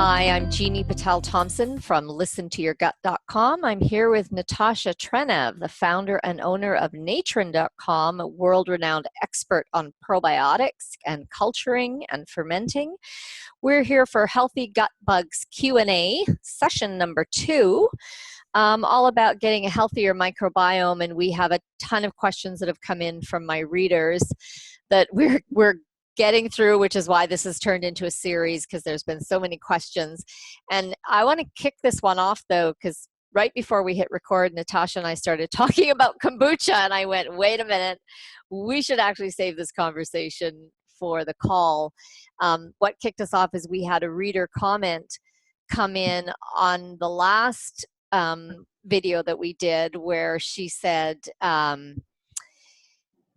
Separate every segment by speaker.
Speaker 1: Hi, I'm Jini Patel-Thompson from listentoyourgut.com. I'm here with Natasha Trenev, the founder and owner of Natron.com, a world-renowned expert on probiotics and culturing and fermenting. We're here for Healthy Gut Bugs Q&A, session number 2, all about getting a healthier microbiome, and we have a ton of questions that have come in from my readers that we're getting through, which is why this has turned into a series, because there's been so many questions. And I want to kick this one off, though, because right before we hit record, Natasha and I started talking about kombucha, and I went, wait a minute, we should actually save this conversation for the call. What kicked us off is we had a reader comment come in on the last video that we did, where she said,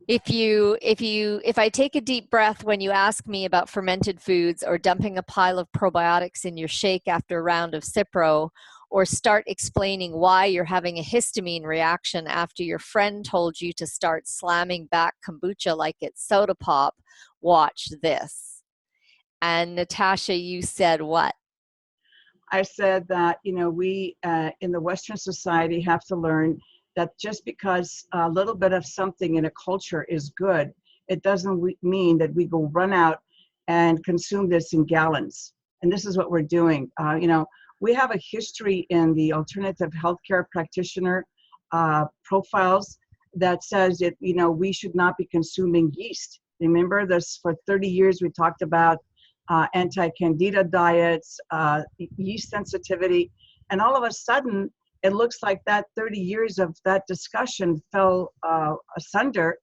Speaker 1: if I take a deep breath when you ask me about fermented foods, or dumping a pile of probiotics in your shake after a round of SIBO, or start explaining why you're having a histamine reaction after your friend told you to start slamming back kombucha like it's soda pop, watch this. And Natasha, you said what?
Speaker 2: I said that, we in the Western society have to learn that just because a little bit of something in a culture is good, it doesn't mean that we go run out and consume this in gallons. And this is what we're doing. We have a history in the alternative healthcare practitioner profiles that says that, we should not be consuming yeast. Remember this, for 30 years, we talked about anti-candida diets, yeast sensitivity, and all of a sudden, it looks like that 30 years of that discussion fell asunder,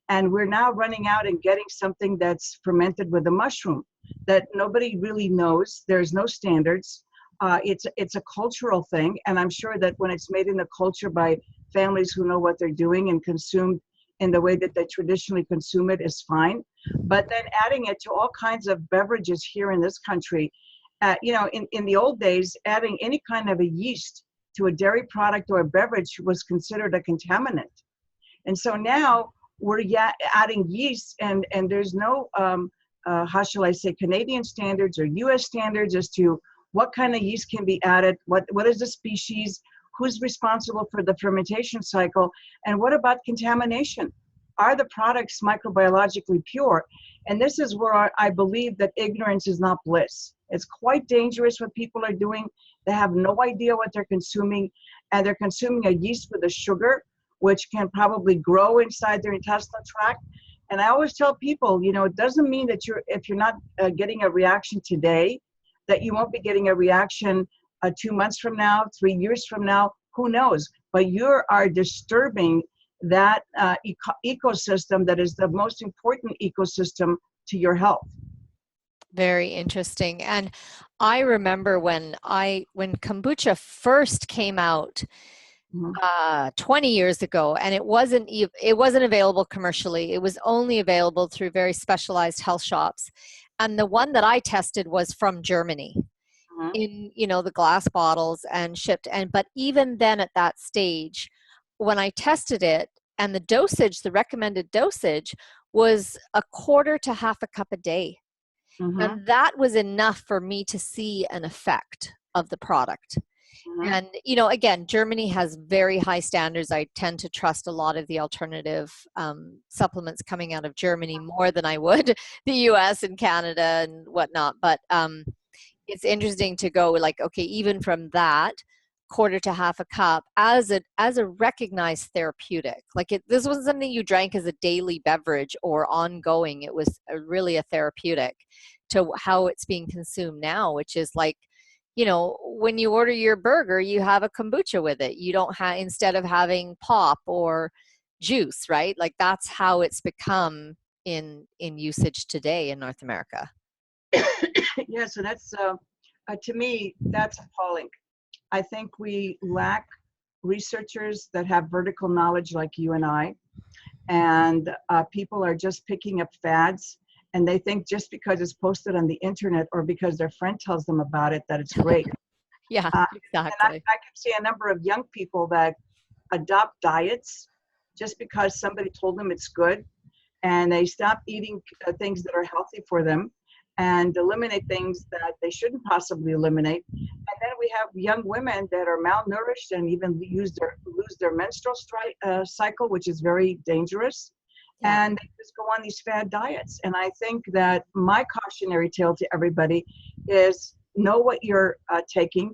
Speaker 2: and we're now running out and getting something that's fermented with a mushroom that nobody really knows. There's no standards. It's a cultural thing, and I'm sure that when it's made in the culture by families who know what they're doing and consumed in the way that they traditionally consume it is fine. But then adding it to all kinds of beverages here in this country, in the old days, adding any kind of a yeast to a dairy product or a beverage was considered a contaminant. And so now we're adding yeast, and there's no, how shall I say, Canadian standards or US standards as to what kind of yeast can be added, what is the species, who's responsible for the fermentation cycle, and what about contamination? Are the products microbiologically pure? And this is where I believe that ignorance is not bliss. It's quite dangerous what people are doing. They have no idea what they're consuming, and they're consuming a yeast with a sugar, which can probably grow inside their intestinal tract. And I always tell people, it doesn't mean that if you're not getting a reaction today, that you won't be getting a reaction 2 months from now, 3 years from now, who knows? But you are disturbing that ecosystem that is the most important ecosystem to your health.
Speaker 1: Very interesting. And I remember when kombucha first came out 20 years ago, and it wasn't available commercially. It was only available through very specialized health shops. And the one that I tested was from Germany, in the glass bottles and shipped. But even then, at that stage, when I tested it, and the recommended dosage was 1/4 to 1/2 cup a day. And that was enough for me to see an effect of the product. And, again, Germany has very high standards. I tend to trust a lot of the alternative supplements coming out of Germany more than I would the US and Canada and whatnot. But it's interesting to go like, okay, even from that, 1/4 to 1/2 cup as a recognized therapeutic. Like this wasn't something you drank as a daily beverage or ongoing. It was really a therapeutic to how it's being consumed now, which is like, when you order your burger, you have a kombucha with it. You don't have, instead of having pop or juice, right? Like that's how it's become in usage today in North America.
Speaker 2: Yeah, so that's, to me, that's appalling. I think we lack researchers that have vertical knowledge like you and I, and people are just picking up fads, and they think just because it's posted on the internet or because their friend tells them about it that it's great.
Speaker 1: Yeah, exactly.
Speaker 2: And I can see a number of young people that adopt diets just because somebody told them it's good, and they stop eating things that are healthy for them, and eliminate things that they shouldn't possibly eliminate. And then we have young women that are malnourished and even lose their menstrual cycle, which is very dangerous.
Speaker 1: Yeah.
Speaker 2: And they just go on these fad diets. And I think that my cautionary tale to everybody is know what you're taking,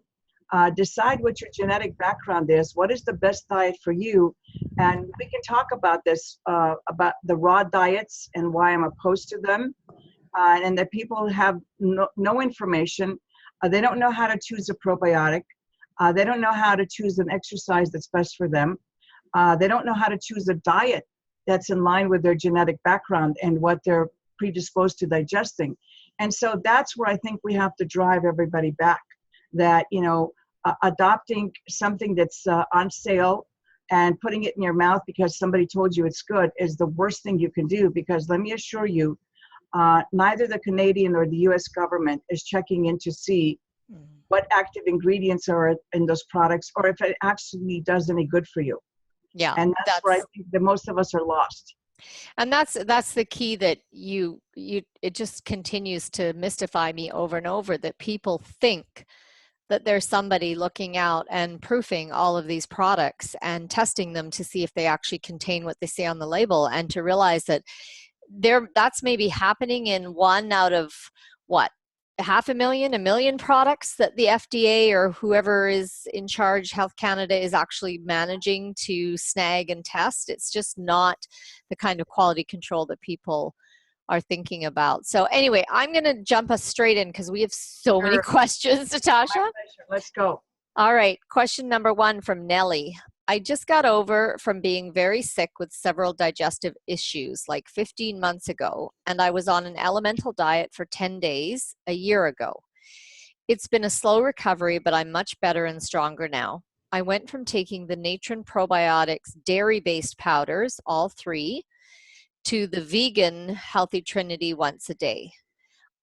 Speaker 2: decide what your genetic background is, what is the best diet for you. And we can talk about this, about the raw diets and why I'm opposed to them. And that people have no information. They don't know how to choose a probiotic. They don't know how to choose an exercise that's best for them. They don't know how to choose a diet that's in line with their genetic background and what they're predisposed to digesting. And so that's where I think we have to drive everybody back, that, you know, adopting something that's on sale and putting it in your mouth because somebody told you it's good is the worst thing you can do, because let me assure you, neither the Canadian or the US government is checking in to see what active ingredients are in those products or if it actually does any good for you.
Speaker 1: Yeah.
Speaker 2: And that's where I think that most of us are lost.
Speaker 1: And that's the key, that it just continues to mystify me over and over, that people think that there's somebody looking out and proofing all of these products and testing them to see if they actually contain what they say on the label, and to realize that that's maybe happening in 1 out of what, 500,000, 1 million products that the FDA or whoever is in charge, Health Canada, is actually managing to snag and test. It's just not the kind of quality control that people are thinking about. So anyway, I'm going to jump us straight in because we have so many questions, Natasha.
Speaker 2: Let's go.
Speaker 1: All right. Question number 1 from Nellie. I just got over from being very sick with several digestive issues like 15 months ago, and I was on an elemental diet for 10 days a year ago. It's been a slow recovery, but I'm much better and stronger now. I went from taking the Natron Probiotics dairy-based powders, all 3, to the vegan Healthy Trinity once a day.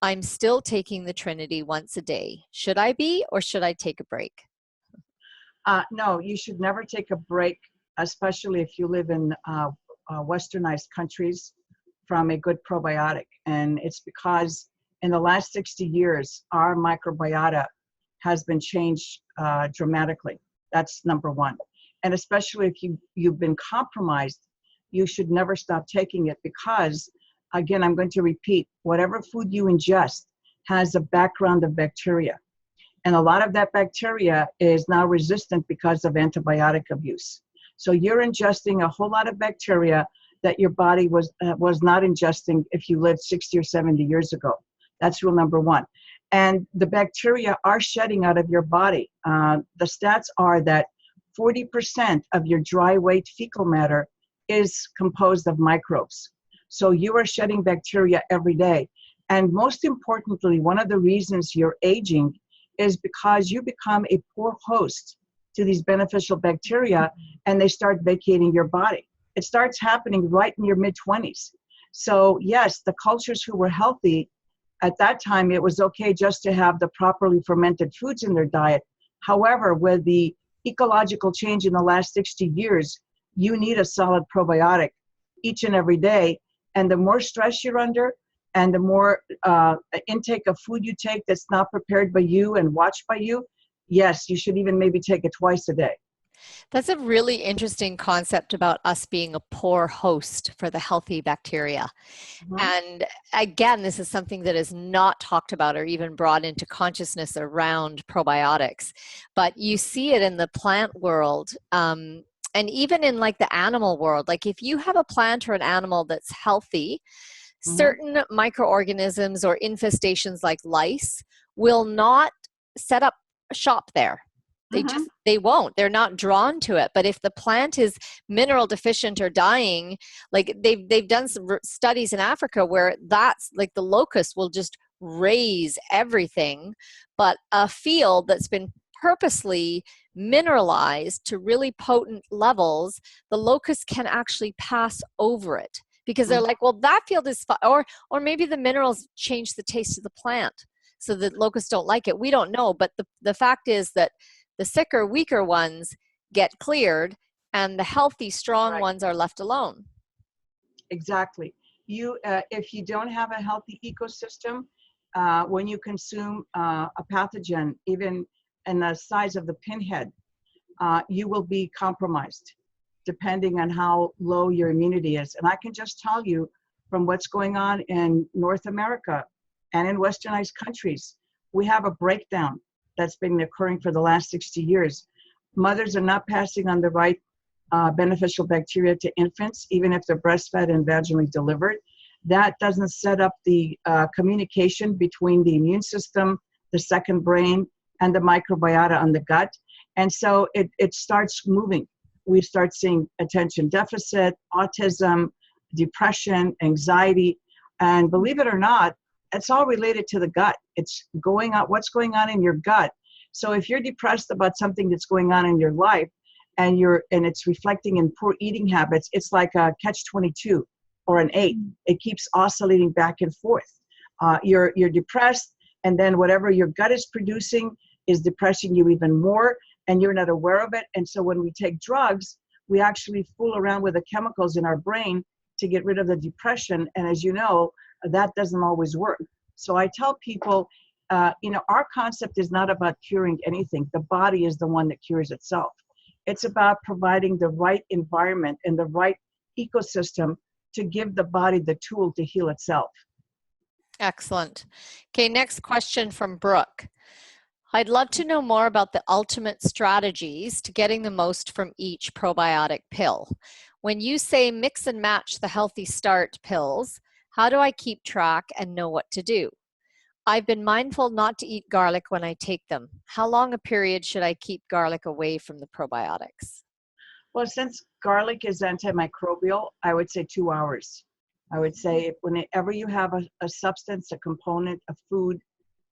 Speaker 1: I'm still taking the Trinity once a day. Should I be, or should I take a break?
Speaker 2: No, you should never take a break, especially if you live in westernized countries, from a good probiotic. And it's because in the last 60 years, our microbiota has been changed dramatically. That's number 1. And especially if you've been compromised, you should never stop taking it, because, again, I'm going to repeat, whatever food you ingest has a background of bacteria. And a lot of that bacteria is now resistant because of antibiotic abuse. So you're ingesting a whole lot of bacteria that your body was not ingesting if you lived 60 or 70 years ago. That's rule number 1. And the bacteria are shedding out of your body. The stats are that 40% of your dry weight fecal matter is composed of microbes. So you are shedding bacteria every day. And most importantly, one of the reasons you're aging is because you become a poor host to these beneficial bacteria, and they start vacating your body. It starts happening right in your mid-20s. So yes, the cultures who were healthy, at that time, it was okay just to have the properly fermented foods in their diet. However, with the ecological change in the last 60 years, you need a solid probiotic each and every day. And the more stress you're under, and the more intake of food you take that's not prepared by you and watched by you, yes, you should even maybe take it twice a day.
Speaker 1: That's a really interesting concept about us being a poor host for the healthy bacteria. Mm-hmm. And again, this is something that is not talked about or even brought into consciousness around probiotics. But you see it in the plant world, and even in like the animal world. Like if you have a plant or an animal that's healthy, certain microorganisms or infestations like lice will not set up shop there. They won't. They're not drawn to it. But if the plant is mineral deficient or dying, like they've done some studies in Africa where that's like the locust will just raise everything, but a field that's been purposely mineralized to really potent levels, the locust can actually pass over it. Because they're like, well, that field is fine. Or maybe the minerals change the taste of the plant so that locusts don't like it. We don't know. But the fact is that the sicker, weaker ones get cleared, and the healthy, strong ones are left alone.
Speaker 2: Exactly. If you don't have a healthy ecosystem, when you consume a pathogen, even in the size of the pinhead, you will be compromised depending on how low your immunity is. And I can just tell you from what's going on in North America and in westernized countries, we have a breakdown that's been occurring for the last 60 years. Mothers are not passing on the right beneficial bacteria to infants, even if they're breastfed and vaginally delivered. That doesn't set up the communication between the immune system, the second brain, and the microbiota on the gut. And so it starts moving. We start seeing attention deficit, autism, depression, anxiety, and believe it or not, it's all related to the gut. It's going on, what's going on in your gut. So if you're depressed about something that's going on in your life and it's reflecting in poor eating habits, it's like a catch-22 or an 8. It keeps oscillating back and forth. You're depressed, and then whatever your gut is producing is depressing you even more, and you're not aware of it. And so when we take drugs, we actually fool around with the chemicals in our brain to get rid of the depression. And as you know, that doesn't always work. So I tell people, our concept is not about curing anything. The body is the one that cures itself. It's about providing the right environment and the right ecosystem to give the body the tool to heal itself.
Speaker 1: Excellent. Okay, next question from Brooke. I'd love to know more about the ultimate strategies to getting the most from each probiotic pill. When you say mix and match the Healthy Start pills, how do I keep track and know what to do? I've been mindful not to eat garlic when I take them. How long a period should I keep garlic away from the probiotics?
Speaker 2: Well, since garlic is antimicrobial, I would say 2 hours. I would say whenever you have a substance, a component, a food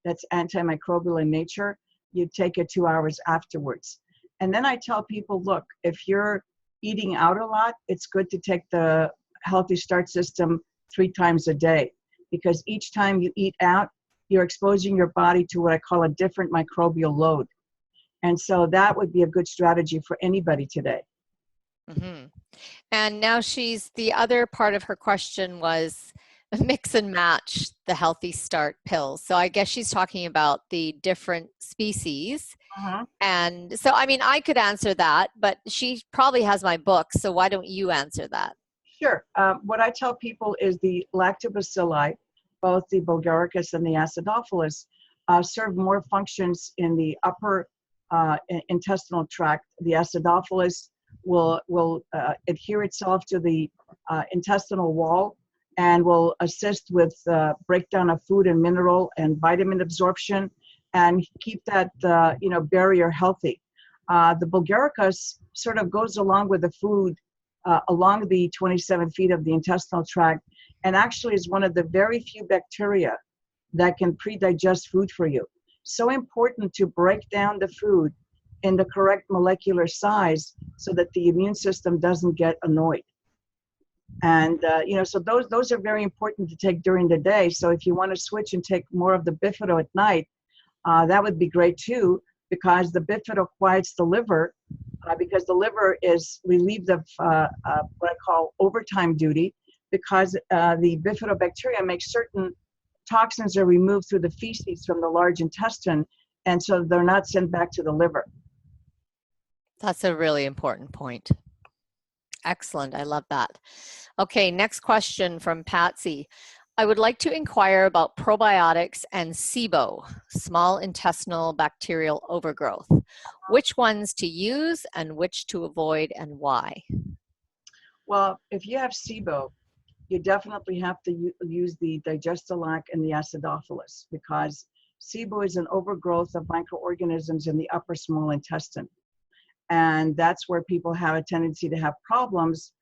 Speaker 2: that's antimicrobial in nature, you take it 2 hours afterwards. And then I tell people, look, if you're eating out a lot, it's good to take the Healthy Start system 3 times a day, because each time you eat out, you're exposing your body to what I call a different microbial load. And so that would be a good strategy for anybody today.
Speaker 1: Mm-hmm. And now the other part of her question was mix and match the Healthy Start pills. So I guess she's talking about the different species.
Speaker 2: Uh-huh.
Speaker 1: And so, I mean, I could answer that, but she probably has my book. So why don't you answer that?
Speaker 2: Sure. What I tell people is the lactobacilli, both the Bulgaricus and the acidophilus, serve more functions in the upper intestinal tract. The acidophilus will adhere itself to the intestinal wall and will assist with breakdown of food and mineral and vitamin absorption and keep that barrier healthy. The Bulgaricus sort of goes along with the food along the 27 feet of the intestinal tract, and actually is one of the very few bacteria that can pre-digest food for you. So important to break down the food in the correct molecular size so that the immune system doesn't get annoyed. And so those are very important to take during the day. So if you want to switch and take more of the bifido at night, that would be great too, because the bifido quiets the liver, because the liver is relieved of what I call overtime duty, because the bifidobacteria make certain toxins are removed through the feces from the large intestine, and so they're not sent back to the liver.
Speaker 1: That's a really important point. Excellent. I love that. Okay, next question from Patsy. I would like to inquire about probiotics and SIBO, small intestinal bacterial overgrowth. Which ones to use and which to avoid, and why?
Speaker 2: Well, if you have SIBO, you definitely have to use the Digestolac and the acidophilus, because SIBO is an overgrowth of microorganisms in the upper small intestine. And that's where people have a tendency to have problems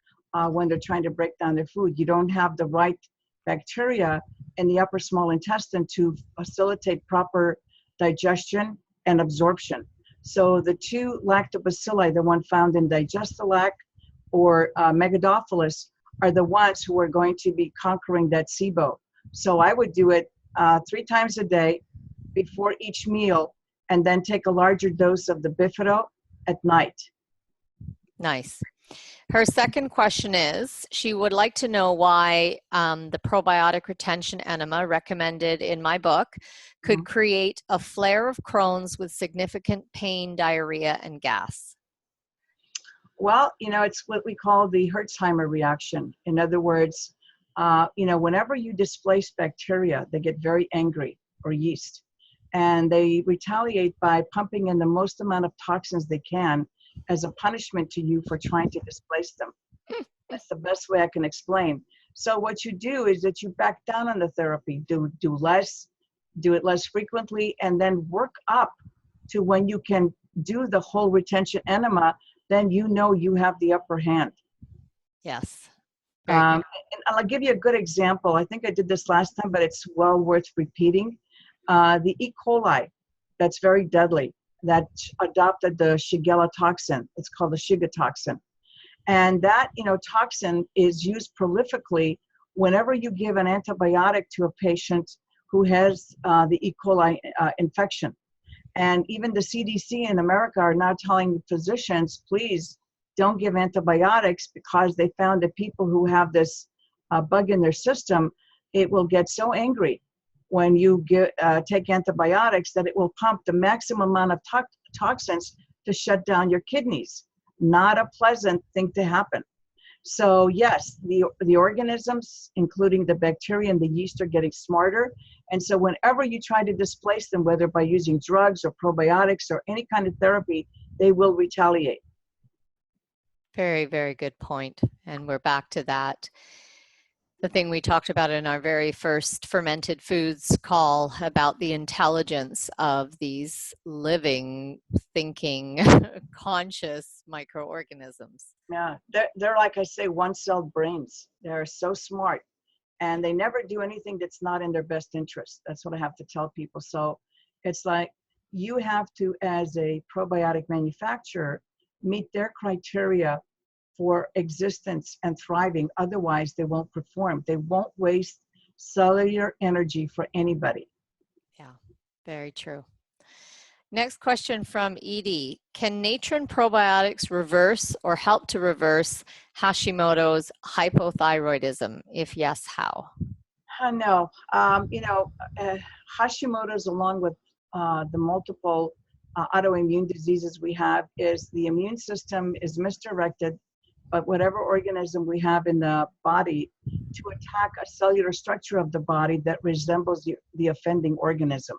Speaker 2: when they're trying to break down their food. You don't have the right bacteria in the upper small intestine to facilitate proper digestion and absorption. So the two lactobacilli, the one found in Digestolac or Megadophilus, are the ones who are going to be conquering that SIBO. So I would do it 3 times a day before each meal, and then take a larger dose of the bifido at night.
Speaker 1: Nice. Her second question is, she would like to know why the probiotic retention enema recommended in my book could create a flare of Crohn's with significant pain, diarrhea, and gas.
Speaker 2: Well, it's what we call the Hertzheimer reaction. In other words, whenever you displace bacteria, they get very angry, or yeast, and they retaliate by pumping in the most amount of toxins they can as a punishment to you for trying to displace them. That's the best way I can explain. So what you do is that you back down on the therapy, do it less frequently, and then work up to when you can do the whole retention enema, then you have the upper hand.
Speaker 1: Yes.
Speaker 2: And I'll give you a good example. I think I did this last time, but it's well worth repeating. The E. coli, that's very deadly, that adopted the Shigella toxin. It's called the Shiga toxin. And that, toxin is used prolifically whenever you give an antibiotic to a patient who has the E. coli infection. And even the CDC in America are now telling physicians, please don't give antibiotics, because they found that people who have this bug in their system, it will get so angry when you take antibiotics that it will pump the maximum amount of toxins to shut down your kidneys. Not a pleasant thing to happen. So yes, the organisms, including the bacteria and the yeast, are getting smarter. And so whenever you try to displace them, whether by using drugs or probiotics or any kind of therapy, they will retaliate.
Speaker 1: Very, very good point. And we're back to that. The thing we talked about in our very first fermented foods call about the intelligence of these living, thinking, conscious microorganisms.
Speaker 2: Yeah, they're like I say, one-celled brains. They're so smart, and they never do anything that's not in their best interest. That's what I have to tell people. So it's like you have to, as a probiotic manufacturer, meet their criteria for existence and thriving. Otherwise, they won't perform. They won't waste cellular energy for anybody.
Speaker 1: Yeah, very true. Next question from Edie. Can natron probiotics reverse or help to reverse Hashimoto's hypothyroidism? If yes, how?
Speaker 2: No. Hashimoto's, along with the multiple autoimmune diseases we have, is the immune system is misdirected, but whatever organism we have in the body, to attack a cellular structure of the body that resembles the offending organism.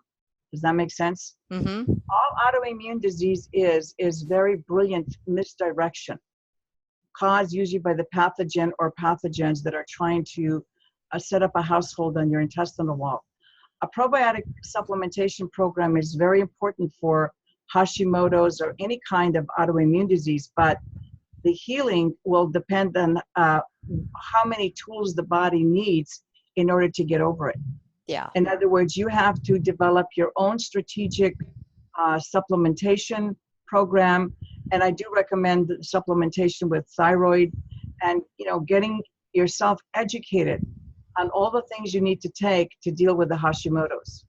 Speaker 2: Does that make sense?
Speaker 1: Mm-hmm.
Speaker 2: All autoimmune disease is very brilliant misdirection, caused usually by the pathogen or pathogens that are trying to set up a household on your intestinal wall. A probiotic supplementation program is very important for Hashimoto's or any kind of autoimmune disease, but the healing will depend on how many tools the body needs in order to get over it.
Speaker 1: Yeah.
Speaker 2: In other words, you have to develop your own strategic supplementation program, and I do recommend supplementation with thyroid, and getting yourself educated on all the things you need to take to deal with the Hashimoto's.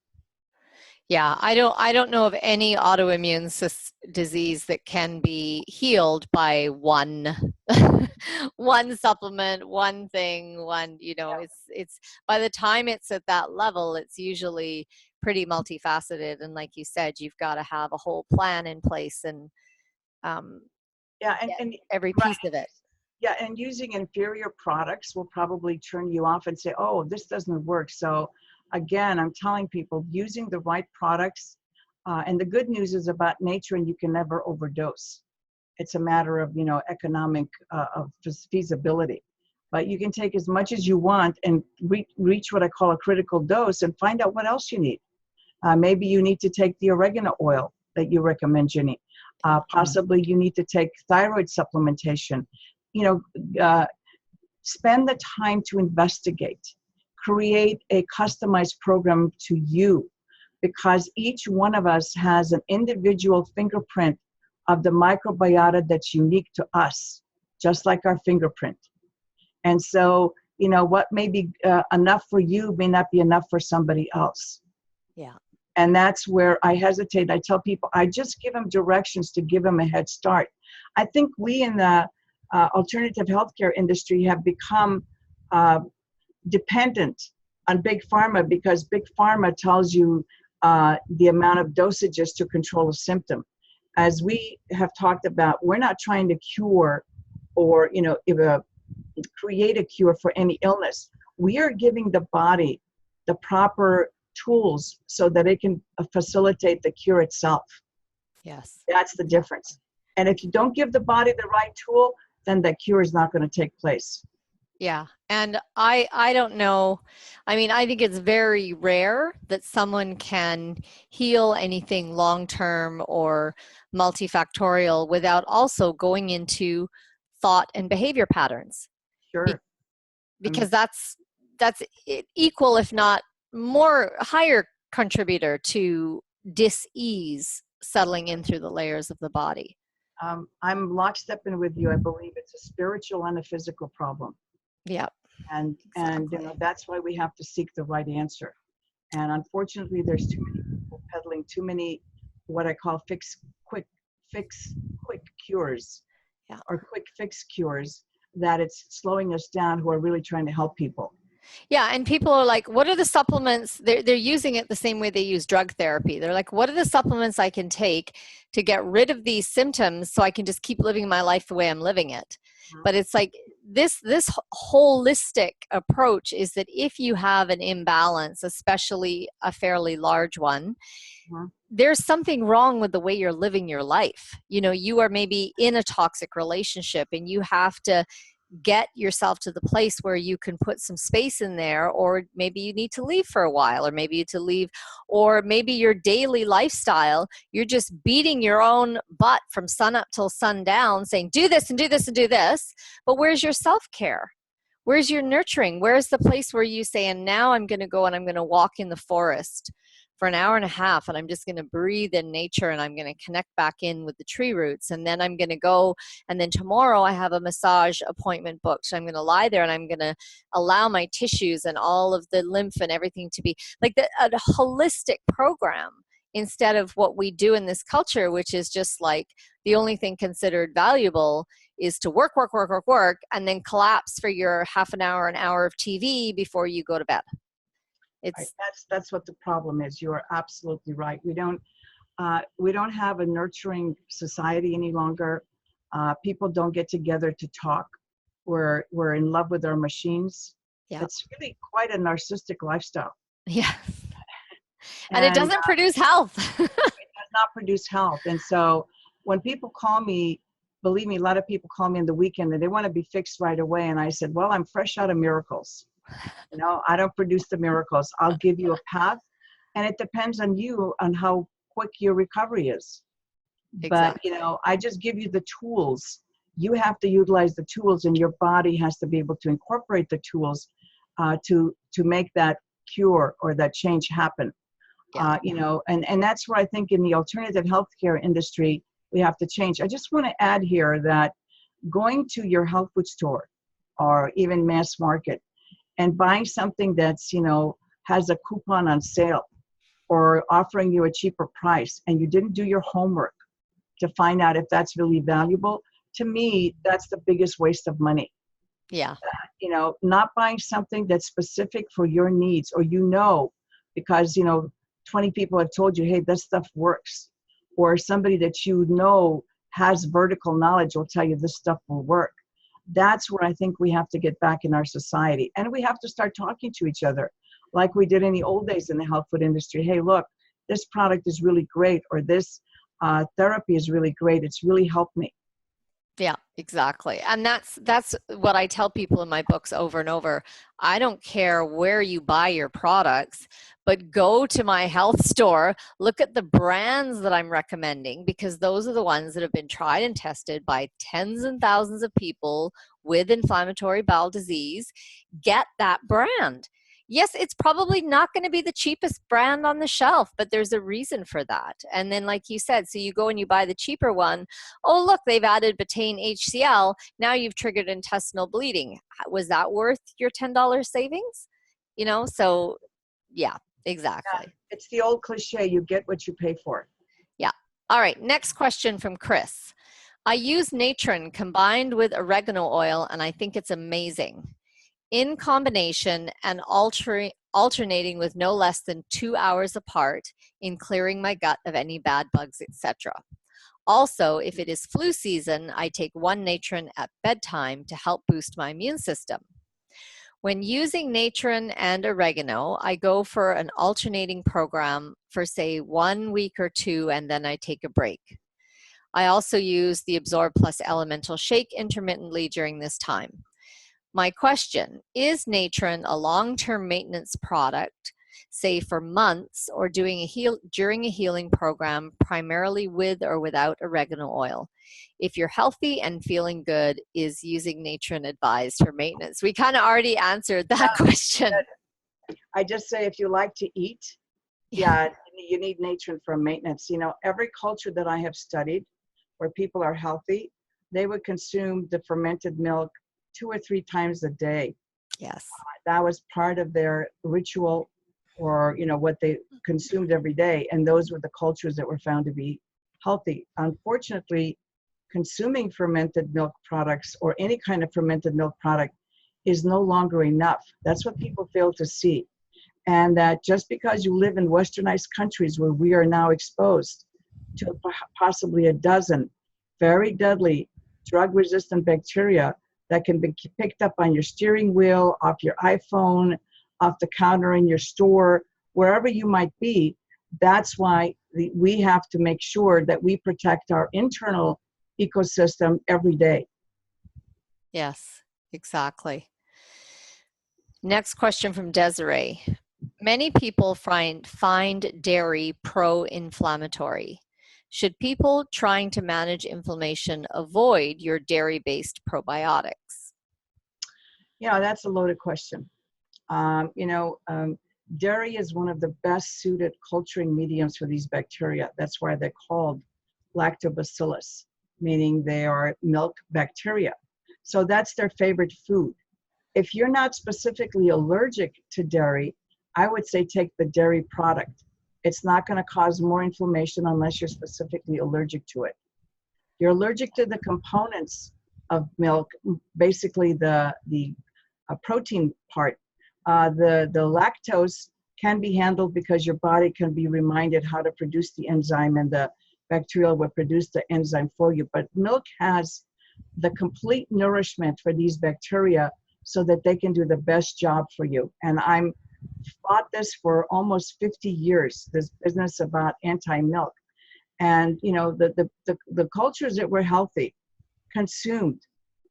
Speaker 1: Yeah, I don't know of any autoimmune disease that can be healed by one one supplement, one thing, it's by the time it's at that level, it's usually pretty multifaceted, and like you said, you've got to have a whole plan in place, and
Speaker 2: and
Speaker 1: every piece of it.
Speaker 2: Yeah, and using inferior products will probably turn you off and say, oh, this doesn't work. So again, I'm telling people, using the right products, and the good news is about natron, you can never overdose. It's a matter of, economic of feasibility. But you can take as much as you want and reach what I call a critical dose and find out what else you need. Maybe you need to take the oregano oil that you recommend, Jini. Possibly you need to take thyroid supplementation. Spend the time to investigate. Create a customized program to you, because each one of us has an individual fingerprint of the microbiota that's unique to us, just like our fingerprint. And so, what may be enough for you may not be enough for somebody else.
Speaker 1: Yeah.
Speaker 2: And that's where I hesitate. I tell people, I just give them directions to give them a head start. I think we in the alternative healthcare industry have become dependent on big pharma, because big pharma tells you the amount of dosages to control a symptom. As we have talked about, we're not trying to cure or create a cure for any illness. We are giving the body the proper tools so that it can facilitate the cure itself.
Speaker 1: Yes.
Speaker 2: That's the difference. And if you don't give the body the right tool, then the cure is not going to take place.
Speaker 1: Yeah. And I don't know. I mean, I think it's very rare that someone can heal anything long-term or multifactorial without also going into thought and behavior patterns.
Speaker 2: Sure.
Speaker 1: Because that's equal, if not more, higher contributor to dis-ease settling in through the layers of the body.
Speaker 2: I'm lockstepping with you. I believe it's a spiritual and a physical problem.
Speaker 1: Yeah.
Speaker 2: And that's why we have to seek the right answer. And unfortunately, there's too many people peddling too many what I call quick cures, or quick fix cures, that it's slowing us down, who are really trying to help people.
Speaker 1: Yeah, and people are like, what are the supplements? They're using it the same way they use drug therapy. They're like, what are the supplements I can take to get rid of these symptoms so I can just keep living my life the way I'm living it? But it's like this holistic approach is that if you have an imbalance, especially a fairly large one, there's something wrong with the way you're living your life. You are maybe in a toxic relationship and you have to get yourself to the place where you can put some space in there, or maybe you need to leave for a while, or maybe you need to leave, or maybe your daily lifestyle, you're just beating your own butt from sun up till sundown saying, do this and do this and do this. But where's your self-care? Where's your nurturing? Where's the place where you say, and now I'm going to go and I'm going to walk in the forest for an hour and a half, and I'm just going to breathe in nature, and I'm going to connect back in with the tree roots, and then I'm going to go, and then tomorrow I have a massage appointment booked, so I'm going to lie there and I'm going to allow my tissues and all of the lymph and everything to be like a holistic program, instead of what we do in this culture, which is just like the only thing considered valuable is to work, and then collapse for your half an hour of TV before you go to bed.
Speaker 2: That's what the problem is. You are absolutely right. We don't have a nurturing society any longer. People don't get together to talk. We're in love with our machines. Yeah. It's really quite a narcissistic lifestyle.
Speaker 1: Yeah. And it doesn't produce health.
Speaker 2: It does not produce health. And so when people call me, believe me, a lot of people call me in the weekend and they want to be fixed right away. And I said, well, I'm fresh out of miracles. I don't produce the miracles. I'll give you a path, and it depends on you on how quick your recovery is. Exactly. But, I just give you the tools. You have to utilize the tools, and your body has to be able to incorporate the tools to make that cure or that change happen. Yeah. And that's where I think in the alternative healthcare industry, we have to change. I just want to add here that going to your health food store or even mass market and buying something that's, has a coupon on sale or offering you a cheaper price, and you didn't do your homework to find out if that's really valuable, to me, that's the biggest waste of money.
Speaker 1: Yeah.
Speaker 2: Not buying something that's specific for your needs, or because 20 people have told you, hey, this stuff works, or somebody that has vertical knowledge will tell you this stuff will work. That's where I think we have to get back in our society. And we have to start talking to each other like we did in the old days in the health food industry. Hey, look, this product is really great, or this therapy is really great. It's really helped me.
Speaker 1: Yeah, exactly. And that's what I tell people in my books over and over. I don't care where you buy your products, but go to my health store, look at the brands that I'm recommending, because those are the ones that have been tried and tested by tens and thousands of people with inflammatory bowel disease. Get that brand. Yes, it's probably not going to be the cheapest brand on the shelf, but there's a reason for that. And then, like you said, so you go and you buy the cheaper one. Oh, look, they've added betaine HCl. Now you've triggered intestinal bleeding. Was that worth your $10 savings? So yeah, exactly.
Speaker 2: Yeah, it's the old cliche, you get what you pay for.
Speaker 1: Yeah. All right. Next question from Chris. I use natron combined with oregano oil, and I think it's amazing. In combination and alternating with no less than 2 hours apart in clearing my gut of any bad bugs, etc. Also, if it is flu season, I take one natron at bedtime to help boost my immune system. When using natron and oregano, I go for an alternating program for say 1 week or 2, and then I take a break. I also use the Absorb Plus Elemental Shake intermittently during this time. My question, is natron a long-term maintenance product, say for months, or during a healing program, primarily with or without oregano oil? If you're healthy and feeling good, is using natron advised for maintenance? We kind of already answered that question.
Speaker 2: I just say if you like to eat, yeah, you need natron for maintenance. You know, every culture that I have studied where people are healthy, they would consume the fermented milk 2 or 3 times a day.
Speaker 1: Yes.
Speaker 2: That was part of their ritual, or, you know, what they consumed every day. And those were the cultures that were found to be healthy. Unfortunately, consuming fermented milk products or any kind of fermented milk product is no longer enough. That's what people fail to see. And that just because you live in westernized countries where we are now exposed to possibly a dozen very deadly drug-resistant bacteria that can be picked up on your steering wheel, off your iPhone, off the counter in your store, wherever you might be, that's why we have to make sure that we protect our internal ecosystem every day.
Speaker 1: Yes, exactly. Next question from Desiree. Many people find dairy pro-inflammatory. Should people trying to manage inflammation avoid your dairy-based probiotics?
Speaker 2: Yeah, that's a loaded question. Dairy is one of the best suited culturing mediums for these bacteria. That's why they're called lactobacillus, meaning they are milk bacteria. So that's their favorite food. If you're not specifically allergic to dairy, I would say take the dairy product. It's not going to cause more inflammation unless you're specifically allergic to it. You're allergic to the components of milk, basically the protein part. The lactose can be handled because your body can be reminded how to produce the enzyme, and the bacteria will produce the enzyme for you. But milk has the complete nourishment for these bacteria so that they can do the best job for you. And I'm fought this for almost 50 years, this business about anti-milk. And, you know, the cultures that were healthy consumed,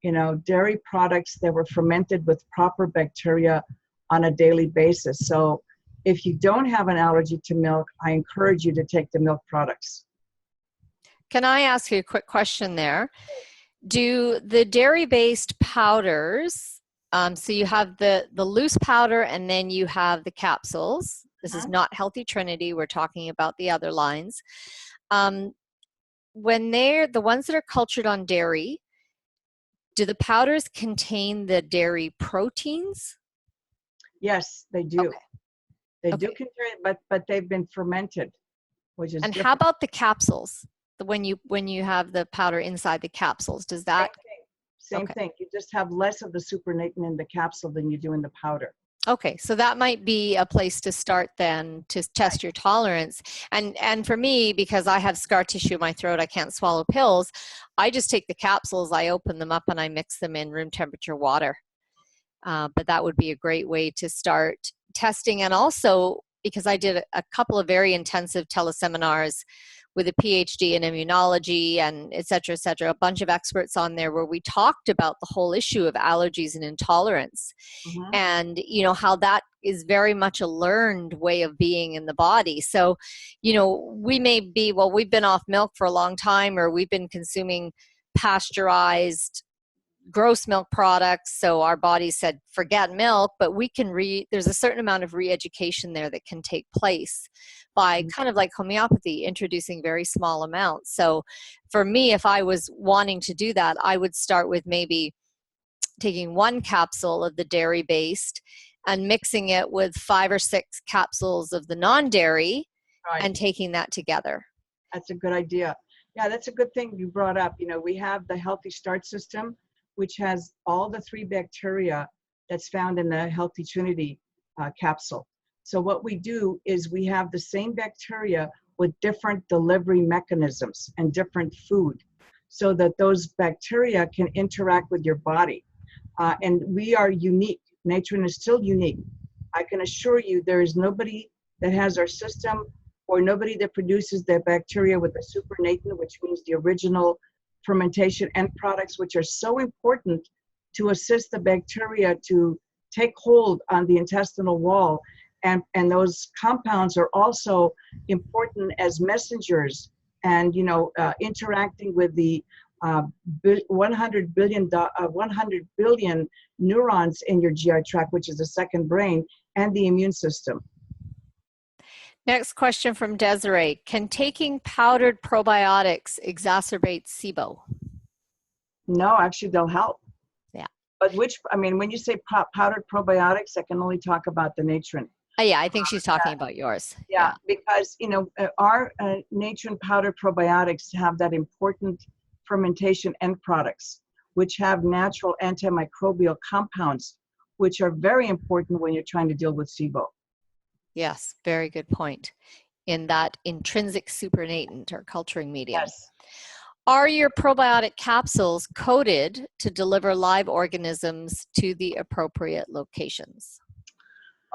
Speaker 2: you know, dairy products that were fermented with proper bacteria on a daily basis. So if you don't have an allergy to milk, I encourage you to take the milk products.
Speaker 1: Can I ask you a quick question there? Do the dairy-based powders, so you have the loose powder and then you have the capsules. This is not Healthy Trinity. We're talking about the other lines. When they're the ones that are cultured on dairy, do the powders contain the dairy proteins?
Speaker 2: Yes, they do.
Speaker 1: Okay.
Speaker 2: They do contain it, but they've been fermented, which is
Speaker 1: And
Speaker 2: different.
Speaker 1: how about the capsules? When you have the powder inside the capsules, does that?
Speaker 2: Same thing. You just have less of the supernatant in the capsule than you do in the powder.
Speaker 1: Okay, so that might be a place to start then to test your tolerance. And for me, because I have scar tissue in my throat, I can't swallow pills, I just take the capsules, I open them up, and I mix them in room temperature water. But that would be a great way to start testing. And also, because I did a couple of very intensive teleseminars with a PhD in immunology and et cetera, a bunch of experts on there where we talked about the whole issue of allergies and intolerance. And, you know, how that is very much a learned way of being in the body. So, you know, we may be, well, we've been off milk for a long time, or we've been consuming pasteurized gross milk products, so our body said forget milk, but we can there's a certain amount of re-education there that can take place by kind of like homeopathy, introducing very small amounts. So for me, if I was wanting to do that, I would start with maybe taking 1 capsule of the dairy based and mixing it with 5 or 6 capsules of the non-dairy and taking that together.
Speaker 2: That's a good idea. Yeah, that's a good thing you brought up. You know, we have the Healthy Start system, which has all the 3 bacteria that's found in the Healthy Trinity capsule. So what we do is we have the same bacteria with different delivery mechanisms and different food, so that those bacteria can interact with your body. And we are unique. Natron is still unique. I can assure you there is nobody that has our system, or nobody that produces their bacteria with the supernatant, which means the original fermentation end products, which are so important to assist the bacteria to take hold on the intestinal wall. And those compounds are also important as messengers, and interacting with the 100 billion neurons in your GI tract, which is the second brain, and the immune system.
Speaker 1: Next question from Desiree. Can taking powdered probiotics exacerbate SIBO?
Speaker 2: No, actually they'll help.
Speaker 1: Yeah.
Speaker 2: But when you say powdered probiotics, I can only talk about the natron.
Speaker 1: Yeah, I think she's talking about yours.
Speaker 2: Yeah, because our natron powdered probiotics have that important fermentation end products, which have natural antimicrobial compounds, which are very important when you're trying to deal with SIBO.
Speaker 1: Yes, very good point. In that intrinsic supernatant or culturing medium.
Speaker 2: Yes.
Speaker 1: Are your probiotic capsules coated to deliver live organisms to the appropriate locations?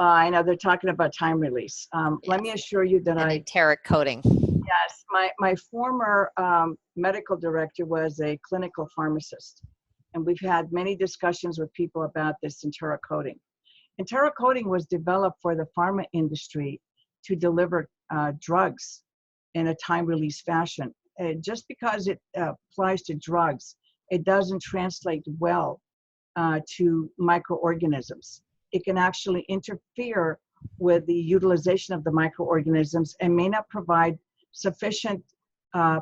Speaker 2: I know they're talking about time release. Yes. Let me assure you that
Speaker 1: enteric coating.
Speaker 2: Yes, my former medical director was a clinical pharmacist, and we've had many discussions with people about this enteric coating. Enteric coating was developed for the pharma industry to deliver drugs in a time release fashion. Just because it applies to drugs, it doesn't translate well to microorganisms. It can actually interfere with the utilization of the microorganisms and may not provide sufficient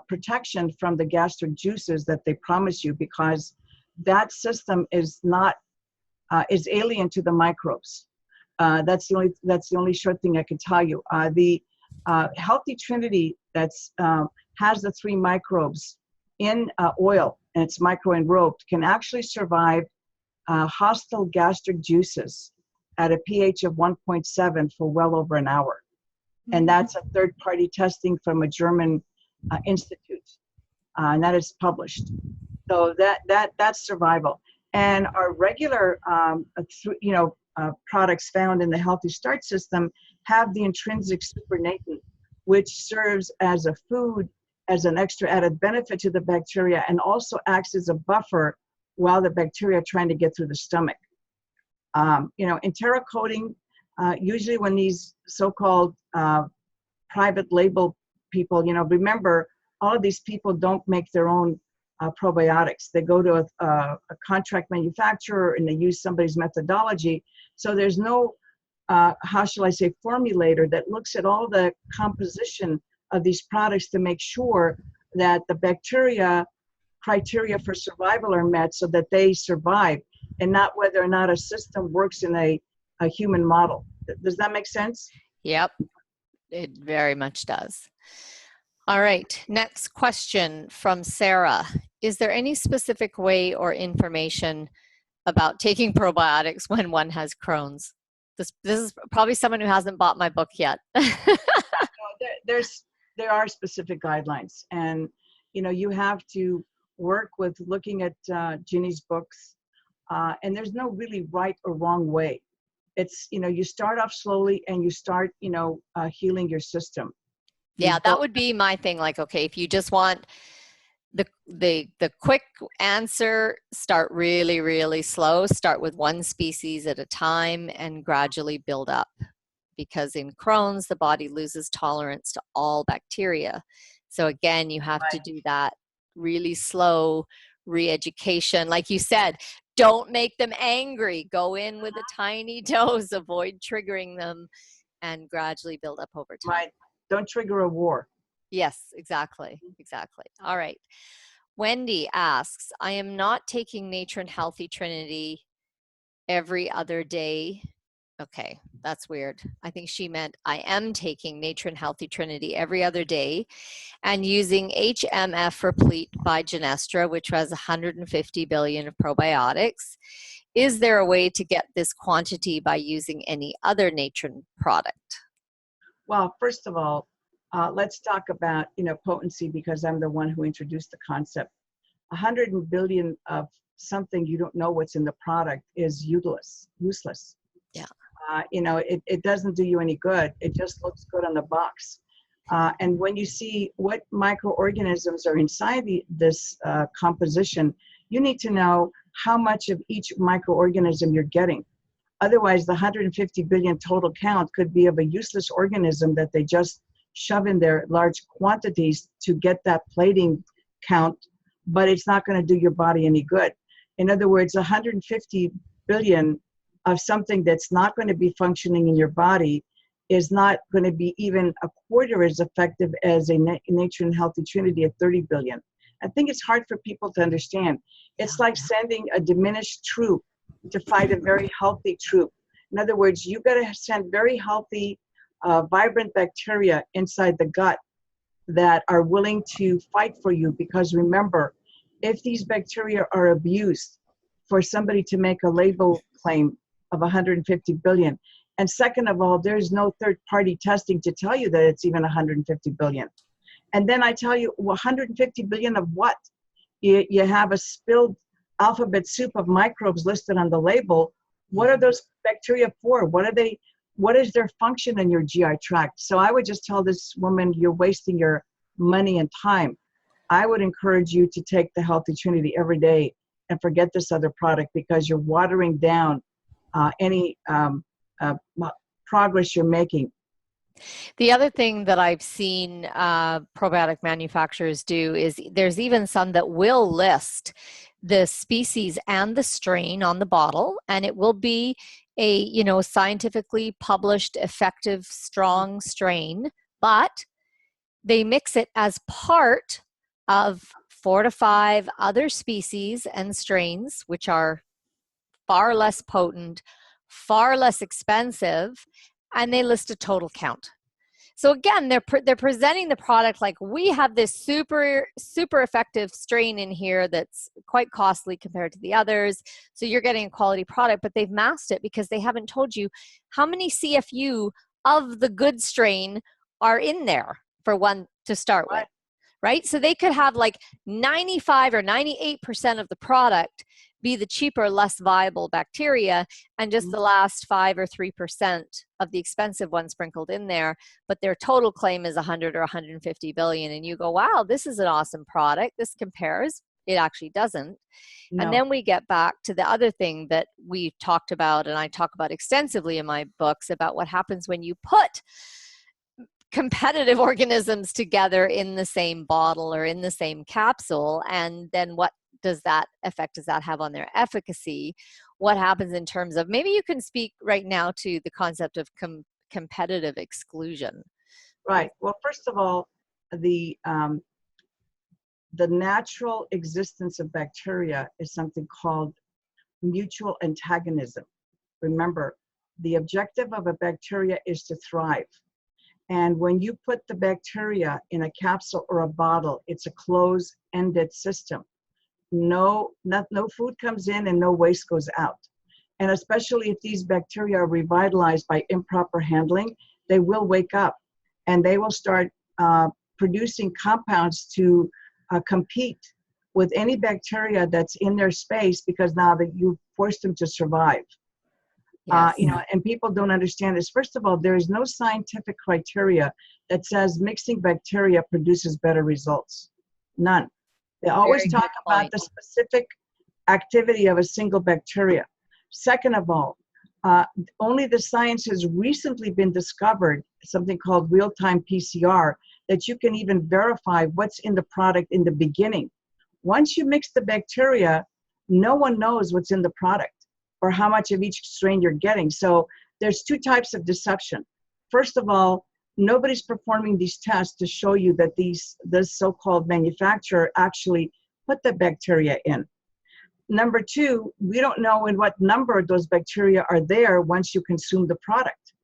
Speaker 2: protection from the gastric juices that they promise you, because that system is alien to the microbes. That's the only short thing I can tell you. The Healthy Trinity has the 3 microbes in oil, and it's micro-enrobed, can actually survive hostile gastric juices at a pH of 1.7 for well over an hour. And that's a third-party testing from a German institute, and that is published. So that's survival. And our regular, products found in the Healthy Start system have the intrinsic supernatant, which serves as a food, as an extra added benefit to the bacteria, and also acts as a buffer while the bacteria are trying to get through the stomach. Enteric coating, usually when these so-called private label people, remember, all of these people don't make their own probiotics. They go to a contract manufacturer and they use somebody's methodology. So there's no, how shall I say, formulator that looks at all the composition of these products to make sure that the bacteria criteria for survival are met so that they survive, and not whether or not a system works in a human model. Does that make sense?
Speaker 1: Yep, it very much does. All right, next question from Sarah. Is there any specific way or information about taking probiotics when one has Crohn's? This is probably someone who hasn't bought my book yet.
Speaker 2: There are specific guidelines, and you have to work with looking at Jini's books, and there's no really right or wrong way. It's you start off slowly and you start healing your system.
Speaker 1: Yeah, that would be my thing. Like, okay, if you just want the quick answer, start really, really slow. Start with one species at a time and gradually build up. Because in Crohn's, the body loses tolerance to all bacteria. So again, you have to do that really slow re-education. Like you said, don't make them angry. Go in with a tiny dose, avoid triggering them, and gradually build up over time.
Speaker 2: Right. Don't trigger a war.
Speaker 1: Yes, exactly. Exactly. All right. Wendy asks, I am not taking Natron Healthy Trinity every other day Okay, that's weird. I think she meant I am taking Nature and Healthy Trinity every other day and using HMF Replete by Genestra, which has 150 billion of probiotics. Is there a way to get this quantity by using any other Nature product?
Speaker 2: Well, first of all, let's talk about, potency, because I'm the one who introduced the concept. 100 billion of something you don't know what's in the product is useless.
Speaker 1: Yeah.
Speaker 2: It doesn't do you any good. It just looks good on the box. And when you see what microorganisms are inside this composition, you need to know how much of each microorganism you're getting. Otherwise, the 150 billion total count could be of a useless organism that they just shove in there large quantities to get that plating count, but it's not going to do your body any good. In other words, 150 billion of something that's not going to be functioning in your body is not going to be even a quarter as effective as a Nature and Healthy Trinity of 30 billion. I think it's hard for people to understand. It's like sending a diminished troop to fight a very healthy troop. In other words, you got to send very healthy, vibrant bacteria inside the gut that are willing to fight for you, because remember, if these bacteria are abused for somebody to make a label claim of 150 billion, and second of all, there's no third-party testing to tell you that it's even 150 billion. And then I tell you, 150 billion of what? You have a spilled alphabet soup of microbes listed on the label. What are those bacteria for? What are they? What is their function in your GI tract? So I would just tell this woman, you're wasting your money and time. I would encourage you to take the Healthy Trinity every day and forget this other product, because you're watering down any progress you're making.
Speaker 1: The other thing that I've seen probiotic manufacturers do is there's even some that will list the species and the strain on the bottle, and it will be a scientifically published, effective, strong strain, but they mix it as part of 4 to 5 other species and strains, which are far less potent, far less expensive, and they list a total count. So again, they're presenting the product like, we have this super effective strain in here that's quite costly compared to the others, so you're getting a quality product, but they've masked it because they haven't told you how many CFU of the good strain are in there, for one, to start with, right? So they could have like 95 or 98% of the product be the cheaper, less viable bacteria, and just the last 5 or 3% of the expensive one sprinkled in there, but their total claim is 100 or 150 billion, and you go, wow, this is an awesome product, this compares. It actually doesn't. No. And then we get back to the other thing that we talked about, and I talk about extensively in my books, about what happens when you put competitive organisms together in the same bottle or in the same capsule, and then what effect does that have on their efficacy? What happens in terms of, maybe you can speak right now to the concept of competitive exclusion.
Speaker 2: Right. Well, first of all, the natural existence of bacteria is something called mutual antagonism. Remember, the objective of a bacteria is to thrive. And when you put the bacteria in a capsule or a bottle, it's a closed-ended system. No food comes in and no waste goes out. And especially if these bacteria are revitalized by improper handling, they will wake up and they will start producing compounds to compete with any bacteria that's in their space, because now that you've forced them to survive. Yes. And people don't understand this. First of all, there is no scientific criteria that says mixing bacteria produces better results. None. They always talk about the specific activity of a single bacteria. Second of all, only the science has recently been discovered, something called real-time PCR, that you can even verify what's in the product in the beginning. Once you mix the bacteria, no one knows what's in the product or how much of each strain you're getting. So there's 2 types of deception. First of all, nobody's performing these tests to show you that this so-called manufacturer actually put the bacteria in. Number two, we don't know in what number those bacteria are there once you consume the product.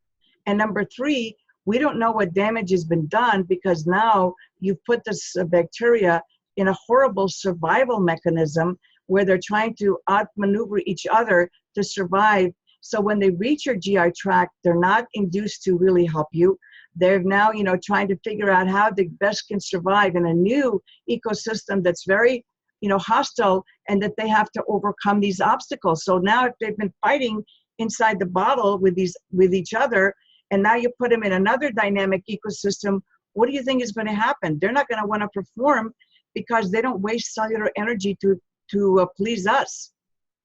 Speaker 2: And number three, we don't know what damage has been done because now you've put this bacteria in a horrible survival mechanism where they're trying to outmaneuver each other to survive. So when they reach your GI tract, they're not induced to really help you. They're now, trying to figure out how they best can survive in a new ecosystem that's very, hostile, and that they have to overcome these obstacles. So now if they've been fighting inside the bottle with each other, and now you put them in another dynamic ecosystem, what do you think is going to happen? They're not going to want to perform because they don't waste cellular energy to please us.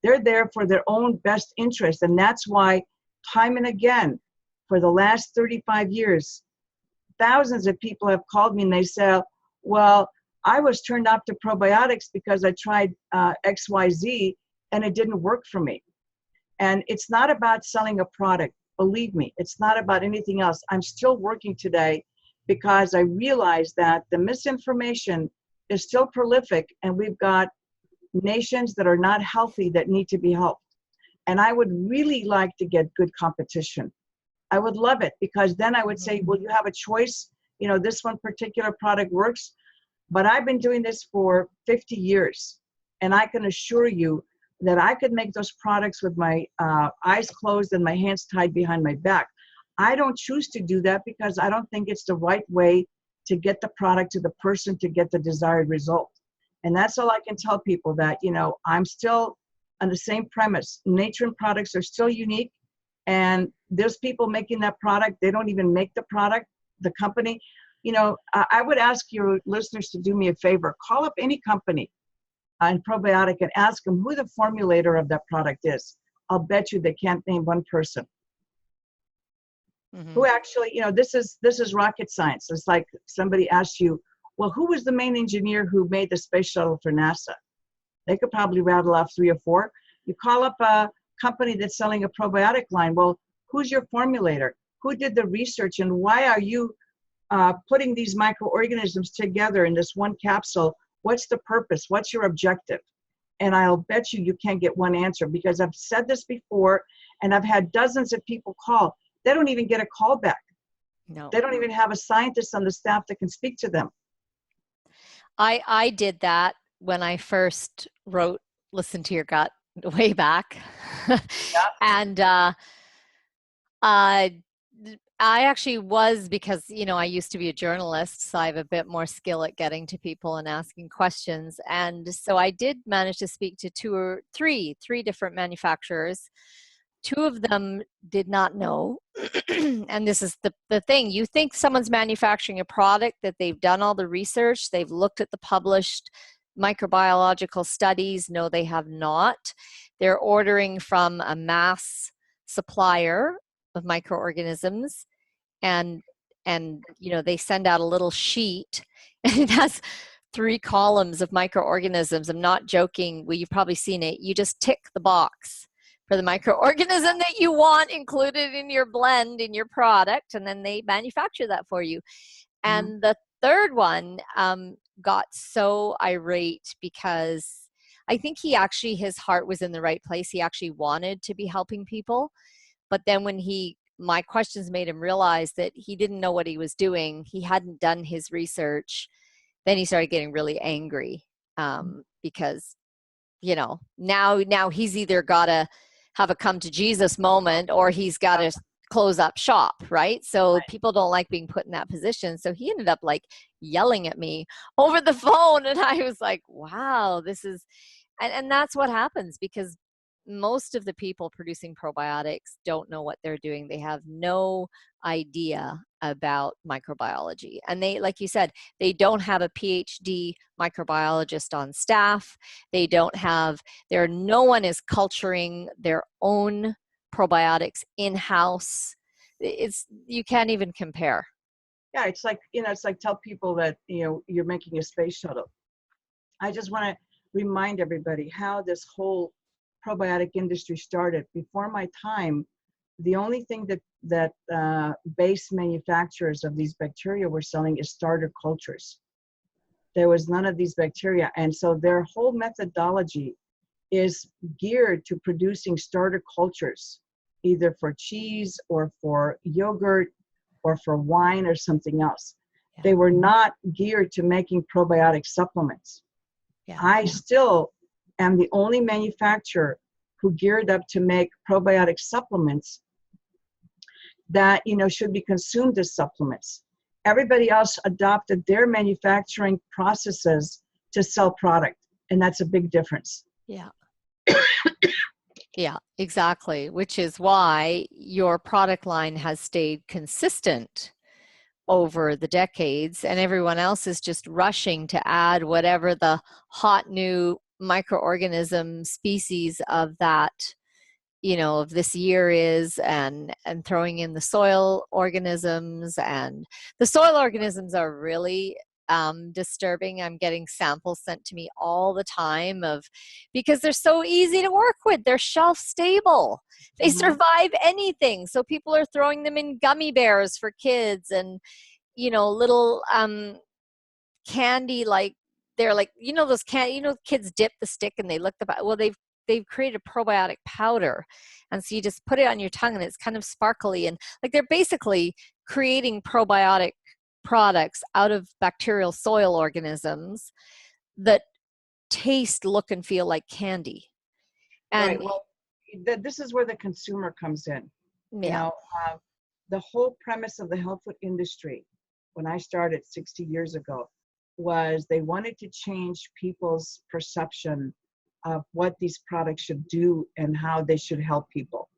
Speaker 2: They're there for their own best interest. And that's why time and again, for the last 35 years, thousands of people have called me and they say, well, I was turned off to probiotics because I tried XYZ and it didn't work for me. And it's not about selling a product. Believe me, it's not about anything else. I'm still working today because I realize that the misinformation is still prolific and we've got nations that are not healthy that need to be helped. And I would really like to get good competition. I would love it because then I would say, well, you have a choice. This one particular product works, but I've been doing this for 50 years. And I can assure you that I could make those products with my eyes closed and my hands tied behind my back. I don't choose to do that because I don't think it's the right way to get the product to the person to get the desired result. And that's all I can tell people, that, I'm still on the same premise. Natron products are still unique. And there's people making that product. They don't even make the product, the company. I would ask your listeners to do me a favor. Call up any company in probiotic and ask them who the formulator of that product is. I'll bet you they can't name one person. Who actually, this is rocket science. It's like somebody asks you, well, who was the main engineer who made the space shuttle for NASA? They could probably rattle off 3 or 4. You call up a company that's selling a probiotic line. Well, who's your formulator? Who did the research? And why are you putting these microorganisms together in this one capsule? What's the purpose? What's your objective? And I'll bet you can't get one answer, because I've said this before and I've had dozens of people call. They don't even get a call back.
Speaker 1: No.
Speaker 2: They don't even have a scientist on the staff that can speak to them.
Speaker 1: I did that when I first wrote Listen to Your Gut way back.
Speaker 2: Yeah.
Speaker 1: And I actually was, because, I used to be a journalist, so I have a bit more skill at getting to people and asking questions. And so I did manage to speak to three different manufacturers. 2 of them did not know. And this is the thing. You think someone's manufacturing a product, that they've done all the research, they've looked at the published microbiological studies. No, they have not. They're ordering from a mass supplier of microorganisms, and they send out a little sheet and it has 3 columns of microorganisms. I'm not joking. Well, you've probably seen it. You just tick the box for the microorganism that you want included in your blend, in your product, and then they manufacture that for you. And the third one got so irate because I think his heart was in the right place. He actually wanted to be helping people. But then when my questions made him realize that he didn't know what he was doing, he hadn't done his research, then he started getting really angry because, now he's either got to have a come to Jesus moment or he's got to close up shop, right? So people don't like being put in that position. So he ended up yelling at me over the phone. And I was like, wow, this is, and that's what happens, because most of the people producing probiotics don't know what they're doing. They have no idea about microbiology. And they, like you said, they don't have a PhD microbiologist on staff. No one is culturing their own probiotics in-house. You can't even compare.
Speaker 2: Yeah, it's like tell people that, you're making a space shuttle. I just want to remind everybody how this whole probiotic industry started. Before my time, the only thing that base manufacturers of these bacteria were selling is starter cultures. There was none of these bacteria. And so their whole methodology is geared to producing starter cultures, either for cheese or for yogurt or for wine or something else.
Speaker 1: Yeah.
Speaker 2: They were not geared to making probiotic supplements.
Speaker 1: Yeah.
Speaker 2: I still am the only manufacturer who geared up to make probiotic supplements that, you know, should be consumed as supplements. Everybody else adopted their manufacturing processes to sell product, and that's a big difference.
Speaker 1: Yeah. Yeah, exactly. Which is why your product line has stayed consistent over the decades, and everyone else is just rushing to add whatever the hot new microorganism species of that, you know, of this year is, and throwing in the soil organisms. And the soil organisms are really disturbing. I'm getting samples sent to me all the time because they're so easy to work with. They're shelf stable. They survive anything. So people are throwing them in gummy bears for kids, and, you know, little candy, like they're like, you know, those kids dip the stick and they they've created a probiotic powder, and so you just put it on your tongue and it's kind of sparkly, and like they're basically creating probiotic products out of bacterial soil organisms that taste, look, and feel like candy. And
Speaker 2: right. Well, this is where the consumer comes in.
Speaker 1: yeah.
Speaker 2: You know, the whole premise of the health food industry, when I started 60 years ago, was they wanted to change people's perception of what these products should do and how they should help people.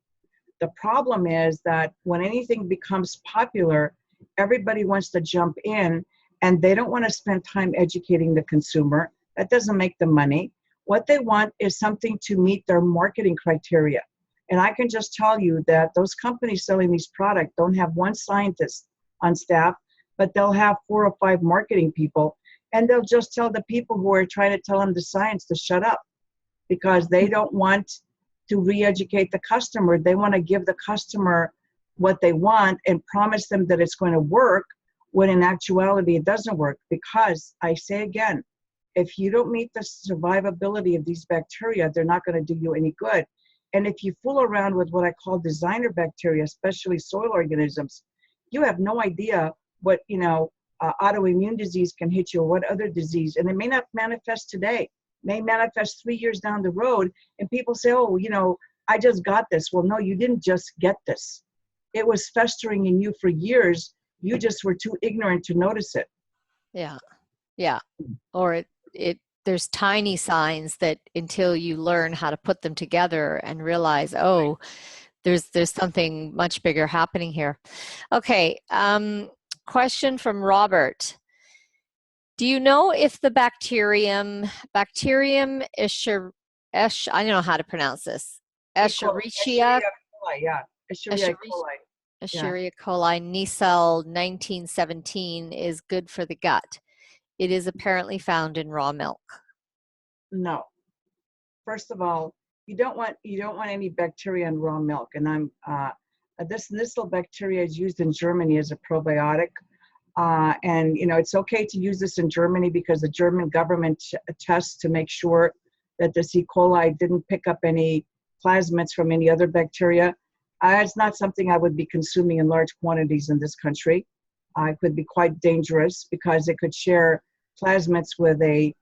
Speaker 2: The problem is that when anything becomes popular, everybody wants to jump in, and they don't want to spend time educating the consumer. That doesn't make them money. What they want is something to meet their marketing criteria. And I can just tell you that those companies selling these products don't have one scientist on staff, but they'll have 4 or 5 marketing people, and they'll just tell the people who are trying to tell them the science to shut up, because they don't want to re-educate the customer. They want to give the customer what they want and promise them that it's going to work, when in actuality it doesn't work. Because I say again, if you don't meet the survivability of these bacteria, they're not going to do you any good. And if you fool around with what I call designer bacteria, especially soil organisms, you have no idea what, you know, autoimmune disease can hit you, or what other disease. And it may not manifest today, may manifest 3 years down the road, and people say, oh, you know, I just got this. Well, no, you didn't just get this. It was festering in you for years. You just were too ignorant to notice it.
Speaker 1: Yeah. Yeah. Or there's tiny signs that until you learn how to put them together and realize, oh, there's something much bigger happening here. Okay. Question from Robert. Do you know if the bacterium I don't know how to pronounce this. Escherichia
Speaker 2: coli, yeah. Escherichia coli.
Speaker 1: Escherichia coli Nicel 1917 is good for the gut. It is apparently found in raw milk.
Speaker 2: No. First of all, you don't want any bacteria in raw milk. And this Nicel bacteria is used in Germany as a probiotic. And, you know, it's okay to use this in Germany because the German government tests to make sure that this E. coli didn't pick up any plasmids from any other bacteria. It's not something I would be consuming in large quantities in this country. It could be quite dangerous because it could share plasmids with a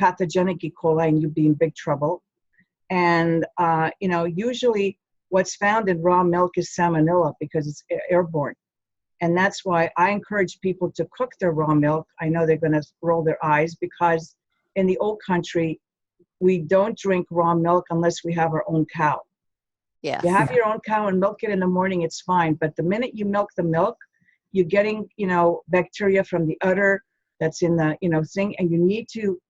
Speaker 2: pathogenic E. coli, and you'd be in big trouble. And, you know, usually what's found in raw milk is salmonella because it's airborne. And that's why I encourage people to cook their raw milk. I know they're going to roll their eyes, because in the old country, we don't drink raw milk unless we have our own cow.
Speaker 1: Yes.
Speaker 2: You have your own cow and milk it in the morning, it's fine. But the minute you milk the milk, you're getting, you know, bacteria from the udder that's in the, you know, thing. And you need to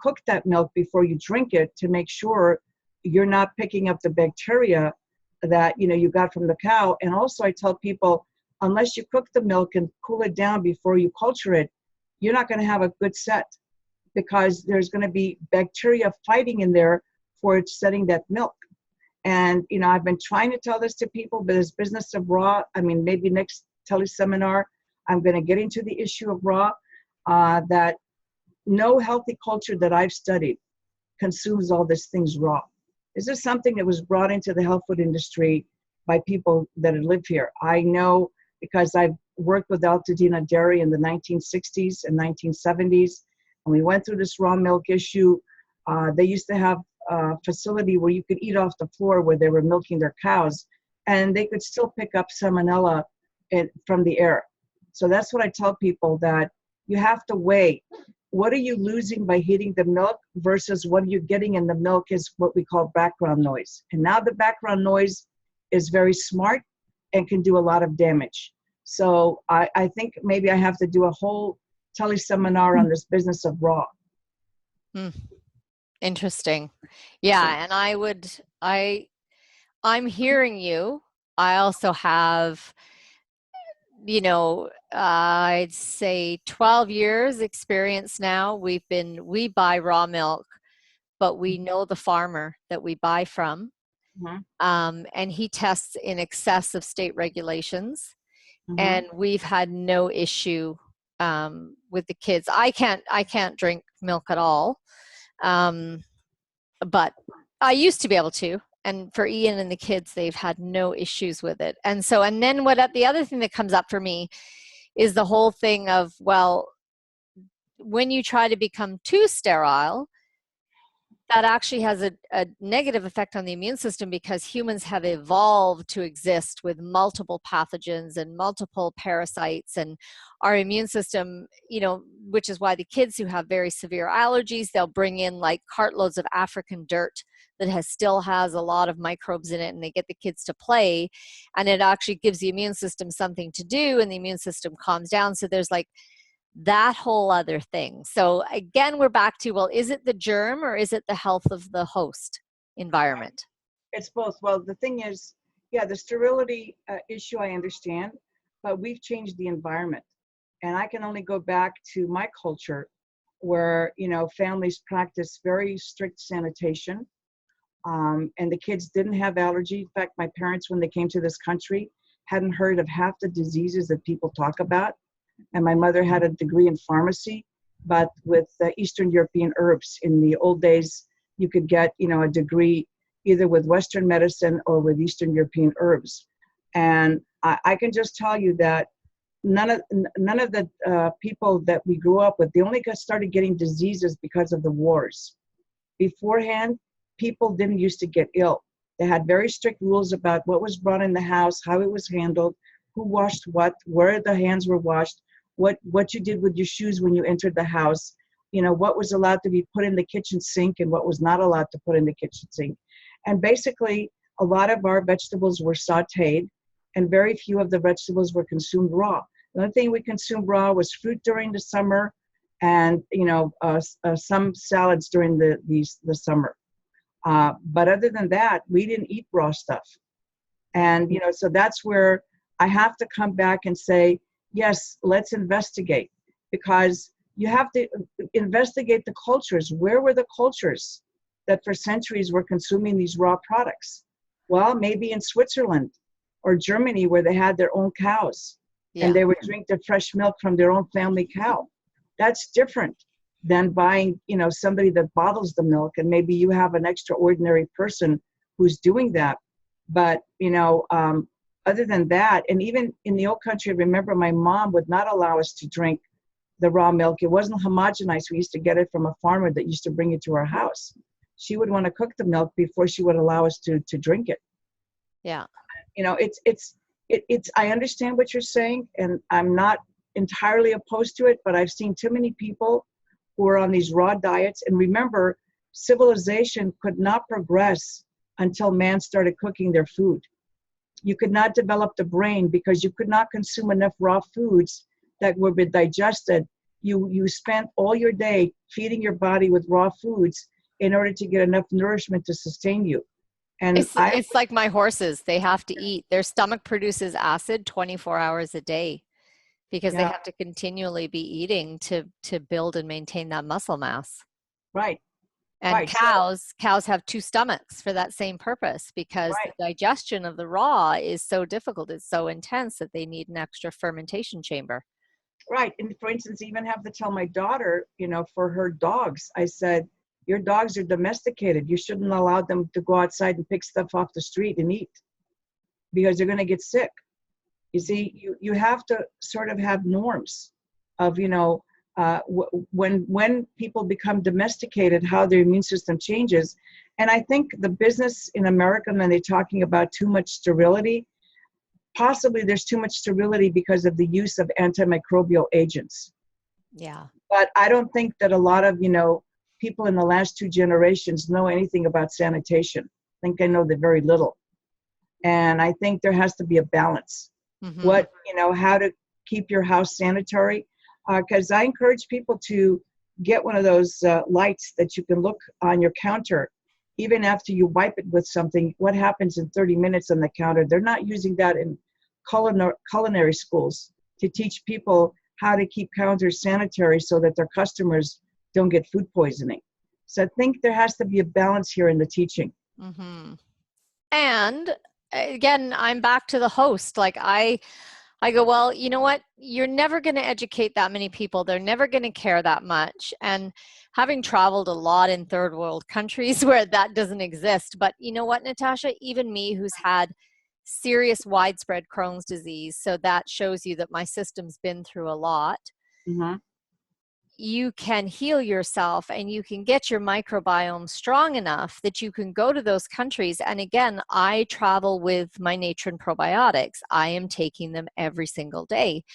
Speaker 2: cook that milk before you drink it to make sure you're not picking up the bacteria that, you know, you got from the cow. And also I tell people, unless you cook the milk and cool it down before you culture it, you're not going to have a good set, because there's going to be bacteria fighting in there for it setting that milk. And, you know, I've been trying to tell this to people, but this business of raw, I mean, maybe next teleseminar, I'm going to get into the issue of raw, that no healthy culture that I've studied consumes all these things raw. This is something that was brought into the health food industry by people that live here. I know because I've worked with Altadena Dairy in the 1960s and 1970s, and we went through this raw milk issue. They used to have a facility where you could eat off the floor where they were milking their cows, and they could still pick up salmonella from the air. So that's what I tell people, that you have to weigh what are you losing by heating the milk versus what you're getting in the milk is what we call background noise. And now the background noise is very smart and can do a lot of damage. So I think maybe I have to do a whole tele-seminar on this business of raw.
Speaker 1: Interesting. Yeah, and I'm hearing you. I also have, I'd say 12 years experience now. We buy raw milk, but we know the farmer that we buy from.
Speaker 2: Mm-hmm.
Speaker 1: And he tests in excess of state regulations.
Speaker 2: Mm-hmm.
Speaker 1: And we've had no issue with the kids. I can't drink milk at all. But I used to be able to. And for Ian and the kids, they've had no issues with it. And then the other thing that comes up for me is the whole thing of, well, when you try to become too sterile, that actually has a negative effect on the immune system, because humans have evolved to exist with multiple pathogens and multiple parasites, and our immune system, which is why the kids who have very severe allergies, they'll bring in like cartloads of African dirt that still has a lot of microbes in it, and they get the kids to play, and it actually gives the immune system something to do, and the immune system calms down. So there's like that whole other thing. So again, we're back to, well, is it the germ or is it the health of the host environment?
Speaker 2: It's both. Well, the thing is, yeah, the sterility issue I understand, but we've changed the environment. And I can only go back to my culture where, families practice very strict sanitation. And the kids didn't have allergy. In fact, my parents, when they came to this country, hadn't heard of half the diseases that people talk about. And my mother had a degree in pharmacy, but with Eastern European herbs. In the old days, you could get, a degree either with Western medicine or with Eastern European herbs. And I can just tell you that none of the people that we grew up with, they only started getting diseases because of the wars. Beforehand, people didn't used to get ill. They had very strict rules about what was brought in the house, how it was handled, who washed what, where the hands were washed, what you did with your shoes when you entered the house, what was allowed to be put in the kitchen sink and what was not allowed to put in the kitchen sink. And basically, a lot of our vegetables were sauteed, and very few of the vegetables were consumed raw. The only thing we consumed raw was fruit during the summer, and some salads during the summer. But other than that, we didn't eat raw stuff. And so that's where I have to come back and say, yes, let's investigate, because you have to investigate the cultures. Where were the cultures that for centuries were consuming these raw products? Well, maybe in Switzerland or Germany, where they had their own cows, and they would drink the fresh milk from their own family cow. That's different than buying, somebody that bottles the milk, and maybe you have an extraordinary person who's doing that. But, other than that, and even in the old country, I remember my mom would not allow us to drink the raw milk. It wasn't homogenized. We used to get it from a farmer that used to bring it to our house. She would want to cook the milk before she would allow us to drink it.
Speaker 1: Yeah.
Speaker 2: I understand what you're saying, and I'm not entirely opposed to it, but I've seen too many people who are on these raw diets. And remember, civilization could not progress until man started cooking their food. You could not develop the brain because you could not consume enough raw foods that would be digested. You spent all your day feeding your body with raw foods in order to get enough nourishment to sustain you. And
Speaker 1: it's like my horses. They have to eat. Their stomach produces acid 24 hours a day because they have to continually be eating to build and maintain that muscle mass.
Speaker 2: Right.
Speaker 1: And cows have two stomachs for that same purpose, because the digestion of the raw is so difficult. It's so intense that they need an extra fermentation chamber.
Speaker 2: Right. And for instance, even have to tell my daughter, for her dogs, I said, Your dogs are domesticated. You shouldn't allow them to go outside and pick stuff off the street and eat because they're going to get sick. You see, you have to sort of have norms of, when people become domesticated, how their immune system changes. And I think the business in America, when they're talking about too much sterility, possibly there's too much sterility because of the use of antimicrobial agents.
Speaker 1: Yeah.
Speaker 2: But I don't think that a lot of, people in the last 2 generations know anything about sanitation. I think they know that very little. And I think there has to be a balance. Mm-hmm. How to keep your house sanitary. Because I encourage people to get one of those lights that you can look on your counter, even after you wipe it with something. What happens in 30 minutes on the counter? They're not using that in culinary schools to teach people how to keep counters sanitary so that their customers don't get food poisoning. So I think there has to be a balance here in the teaching.
Speaker 1: Mm-hmm. And again, I'm back to the host. Like I go, well, you know what? You're never going to educate that many people. They're never going to care that much. And having traveled a lot in third world countries where that doesn't exist. But you know what, Natasha, even me who's had serious widespread Crohn's disease, so that shows you that my system's been through a lot. Mm-hmm. You can heal yourself and you can get your microbiome strong enough that you can go to those countries. And again, I travel with my Natron probiotics. I am taking them every single day.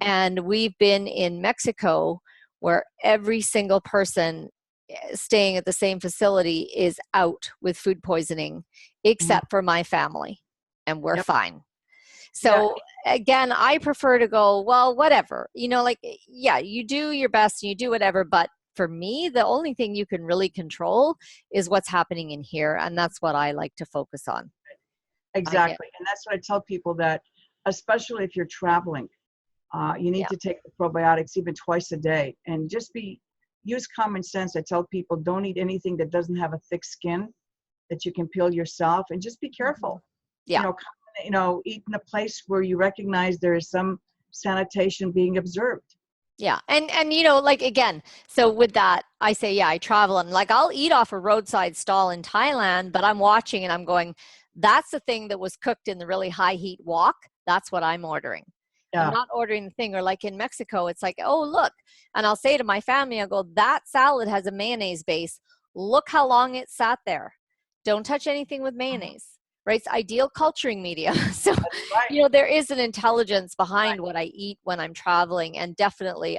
Speaker 1: And we've been in Mexico where every single person staying at the same facility is out with food poisoning, except for my family. And we're fine. So again, I prefer to go, well, whatever, you do your best and you do whatever. But for me, the only thing you can really control is what's happening in here. And that's what I like to focus on.
Speaker 2: Exactly. And that's what I tell people, that especially if you're traveling, you need to take the probiotics even twice a day and just use common sense. I tell people, don't eat anything that doesn't have a thick skin that you can peel yourself, and just be careful. Yeah. Eat in a place where you recognize there is some sanitation being observed.
Speaker 1: Yeah. And again, so with that, I say, I travel and I'll eat off a roadside stall in Thailand, but I'm watching and I'm going, that's the thing that was cooked in the really high heat wok. That's what I'm ordering. Yeah. I'm not ordering the thing. Or like in Mexico, it's like, oh, look. And I'll say to my family, I'll go, that salad has a mayonnaise base. Look how long it sat there. Don't touch anything with mayonnaise. Right? It's ideal culturing media. So, there is an intelligence behind what I eat when I'm traveling. And definitely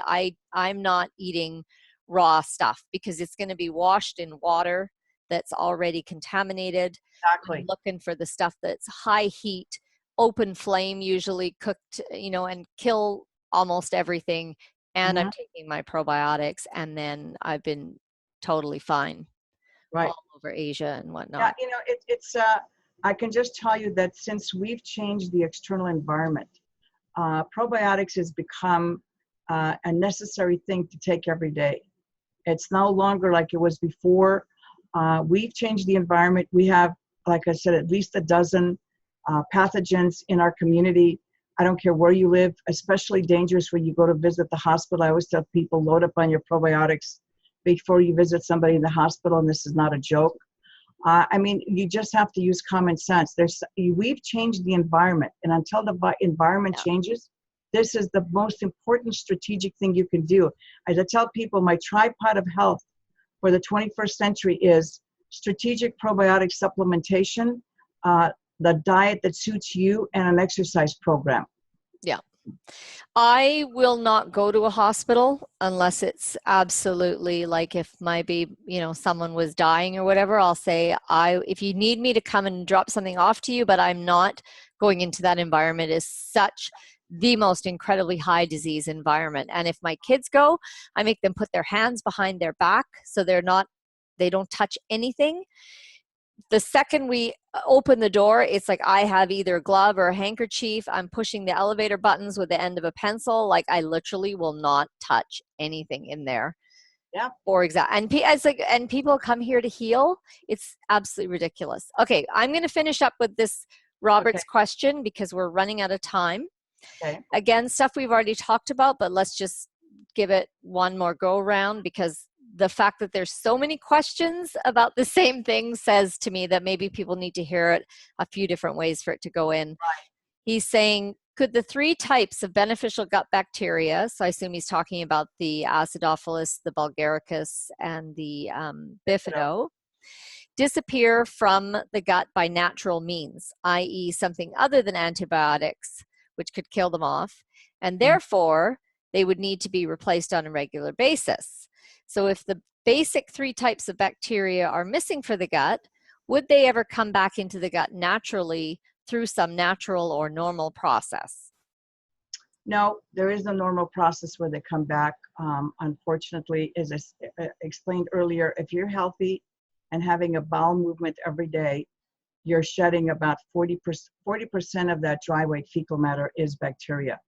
Speaker 1: I'm not eating raw stuff because it's going to be washed in water that's already contaminated. Exactly. I'm looking for the stuff that's high heat, open flame, usually cooked, and kill almost everything. And I'm taking my probiotics, and then I've been totally fine all over Asia and whatnot.
Speaker 2: Yeah, I can just tell you that since we've changed the external environment, probiotics has become a necessary thing to take every day. It's no longer like it was before. We've changed the environment. We have, like I said, at least a dozen pathogens in our community. I don't care where you live, especially dangerous when you go to visit the hospital. I always tell people, load up on your probiotics before you visit somebody in the hospital, and this is not a joke. You just have to use common sense. We've changed the environment, and until the environment changes, this is the most important strategic thing you can do. As I tell people, my tripod of health for the 21st century is strategic probiotic supplementation, the diet that suits you, and an exercise program.
Speaker 1: Yeah. I will not go to a hospital unless it's absolutely like if my baby, someone was dying or whatever, I'll say, if you need me to come and drop something off to you, but I'm not going into that environment. Is such the most incredibly high disease environment. And if my kids go, I make them put their hands behind their back so they don't touch anything. The second we open the door, it's like I have either a glove or a handkerchief. I'm pushing the elevator buttons with the end of a pencil. Like I literally will not touch anything in there.
Speaker 2: Yeah.
Speaker 1: And people come here to heal. It's absolutely ridiculous. Okay, I'm going to finish up with this Robert's question because we're running out of time.
Speaker 2: Okay.
Speaker 1: Again, stuff we've already talked about, but let's just give it one more go around because the fact that there's so many questions about the same thing says to me that maybe people need to hear it a few different ways for it to go in. He's saying, could the 3 types of beneficial gut bacteria, so I assume he's talking about the Acidophilus, the Bulgaricus, and the Bifido, disappear from the gut by natural means, i.e. something other than antibiotics, which could kill them off, and therefore they would need to be replaced on a regular basis. So if the basic 3 types of bacteria are missing for the gut, would they ever come back into the gut naturally through some natural or normal process?
Speaker 2: No, there is no normal process where they come back. Unfortunately, as I explained earlier, if you're healthy and having a bowel movement every day, you're shedding about 40% of that dry weight fecal matter is bacteria.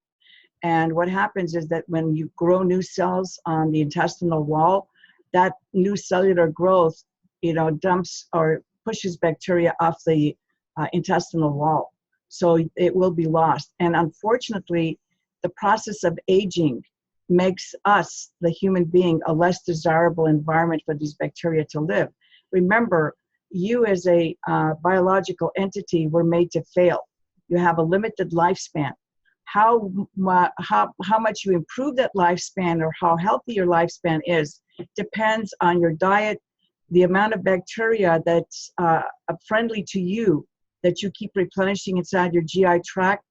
Speaker 2: And what happens is that when you grow new cells on the intestinal wall, that new cellular growth, dumps or pushes bacteria off the intestinal wall. So it will be lost. And unfortunately, the process of aging makes us, the human being, a less desirable environment for these bacteria to live. Remember, you as a biological entity were made to fail. You have a limited lifespan. How much you improve that lifespan or how healthy your lifespan is depends on your diet, the amount of bacteria that's friendly to you that you keep replenishing inside your GI tract,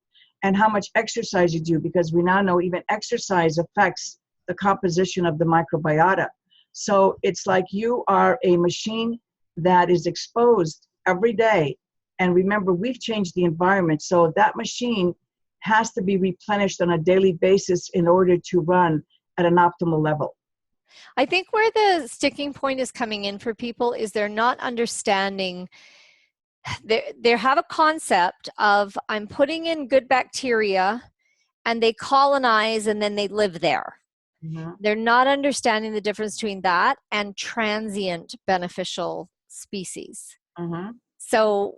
Speaker 2: and how much exercise you do, because we now know even exercise affects the composition of the microbiota. So it's like you are a machine that is exposed every day. And remember, we've changed the environment. So that machine has to be replenished on a daily basis in order to run at an optimal level.
Speaker 1: I think where the sticking point is coming in for people is they're not understanding. They have a concept of, I'm putting in good bacteria and they colonize and then they live there. Mm-hmm. They're not understanding the difference between that and transient beneficial species. Mm-hmm. So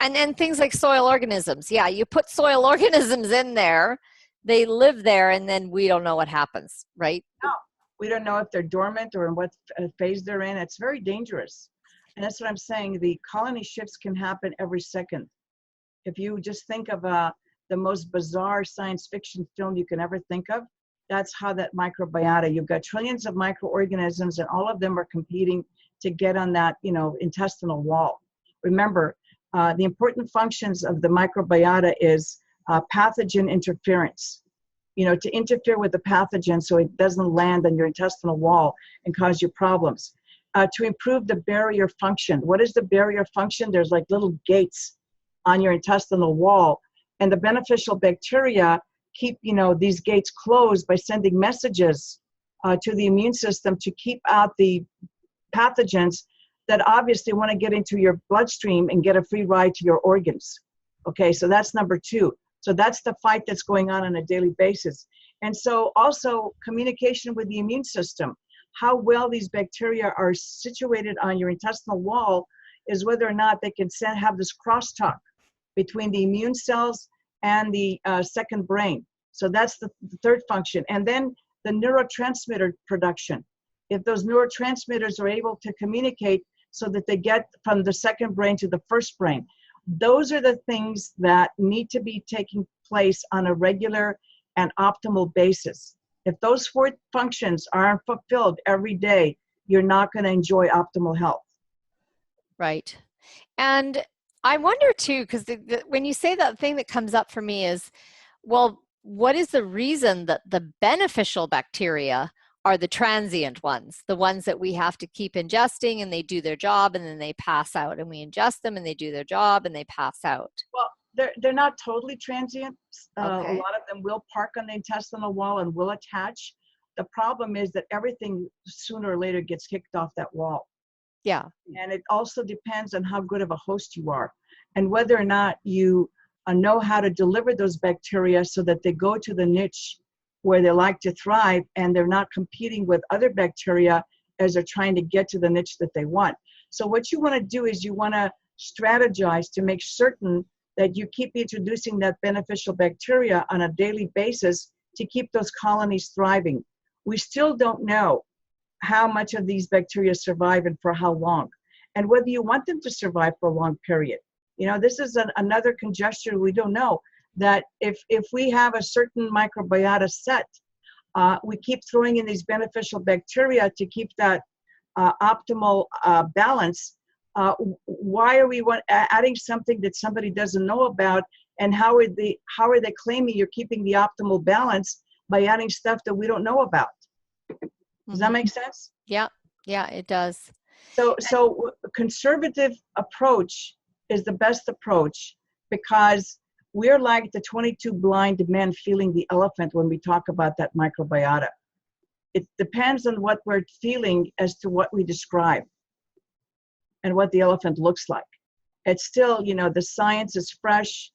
Speaker 1: and things like soil organisms. Yeah, you put soil organisms in there, they live there, and then we don't know what happens, right?
Speaker 2: No, we don't know if they're dormant or in what phase they're in. It's very dangerous. And that's what I'm saying. The colony shifts can happen every second. If you just think of the most bizarre science fiction film you can ever think of, that's how that microbiota, you've got trillions of microorganisms and all of them are competing to get on that, intestinal wall. Remember, the important functions of the microbiota is pathogen interference, to interfere with the pathogen so it doesn't land on your intestinal wall and cause you problems. To improve the barrier function. What is the barrier function? There's like little gates on your intestinal wall, and the beneficial bacteria keep, these gates closed by sending messages to the immune system to keep out the pathogens that obviously want to get into your bloodstream and get a free ride to your organs. Okay, so that's number 2. So that's the fight that's going on a daily basis. And so also communication with the immune system. How well these bacteria are situated on your intestinal wall is whether or not they can have this crosstalk between the immune cells and the second brain. So that's the 3rd function. And then the neurotransmitter production. If those neurotransmitters are able to communicate so that they get from the second brain to the first brain, those are the things that need to be taking place on a regular and optimal basis. If those 4 functions aren't fulfilled every day, you're not going to enjoy optimal health.
Speaker 1: Right. And I wonder too, because when you say that, thing that comes up for me is, well, what is the reason that the beneficial bacteria are the transient ones, the ones that we have to keep ingesting and they do their job and then they pass out, and we ingest them and they do their job and they pass out?
Speaker 2: Well, they're not totally transient. Okay. A lot of them will park on the intestinal wall and will attach. The problem is that everything sooner or later gets kicked off that wall.
Speaker 1: Yeah.
Speaker 2: And it also depends on how good of a host you are and whether or not you know how to deliver those bacteria so that they go to the niche where they like to thrive and they're not competing with other bacteria as they're trying to get to the niche that they want. So what you want to do is you want to strategize to make certain that you keep introducing that beneficial bacteria on a daily basis to keep those colonies thriving. We still don't know how much of these bacteria survive and for how long, and whether you want them to survive for a long period. You know, this is another conjecture we don't know, that if we have a certain microbiota set, we keep throwing in these beneficial bacteria to keep that optimal balance. Why are we adding something that somebody doesn't know about, and how are they claiming you're keeping the optimal balance by adding stuff that we don't know about? Does that make sense?
Speaker 1: Yeah, it does.
Speaker 2: So a conservative approach is the best approach, because we're like the 22 blind men feeling the elephant when we talk about that microbiota. It depends on what we're feeling as to what we describe and what the elephant looks like. It's still, you know, the science is fresh.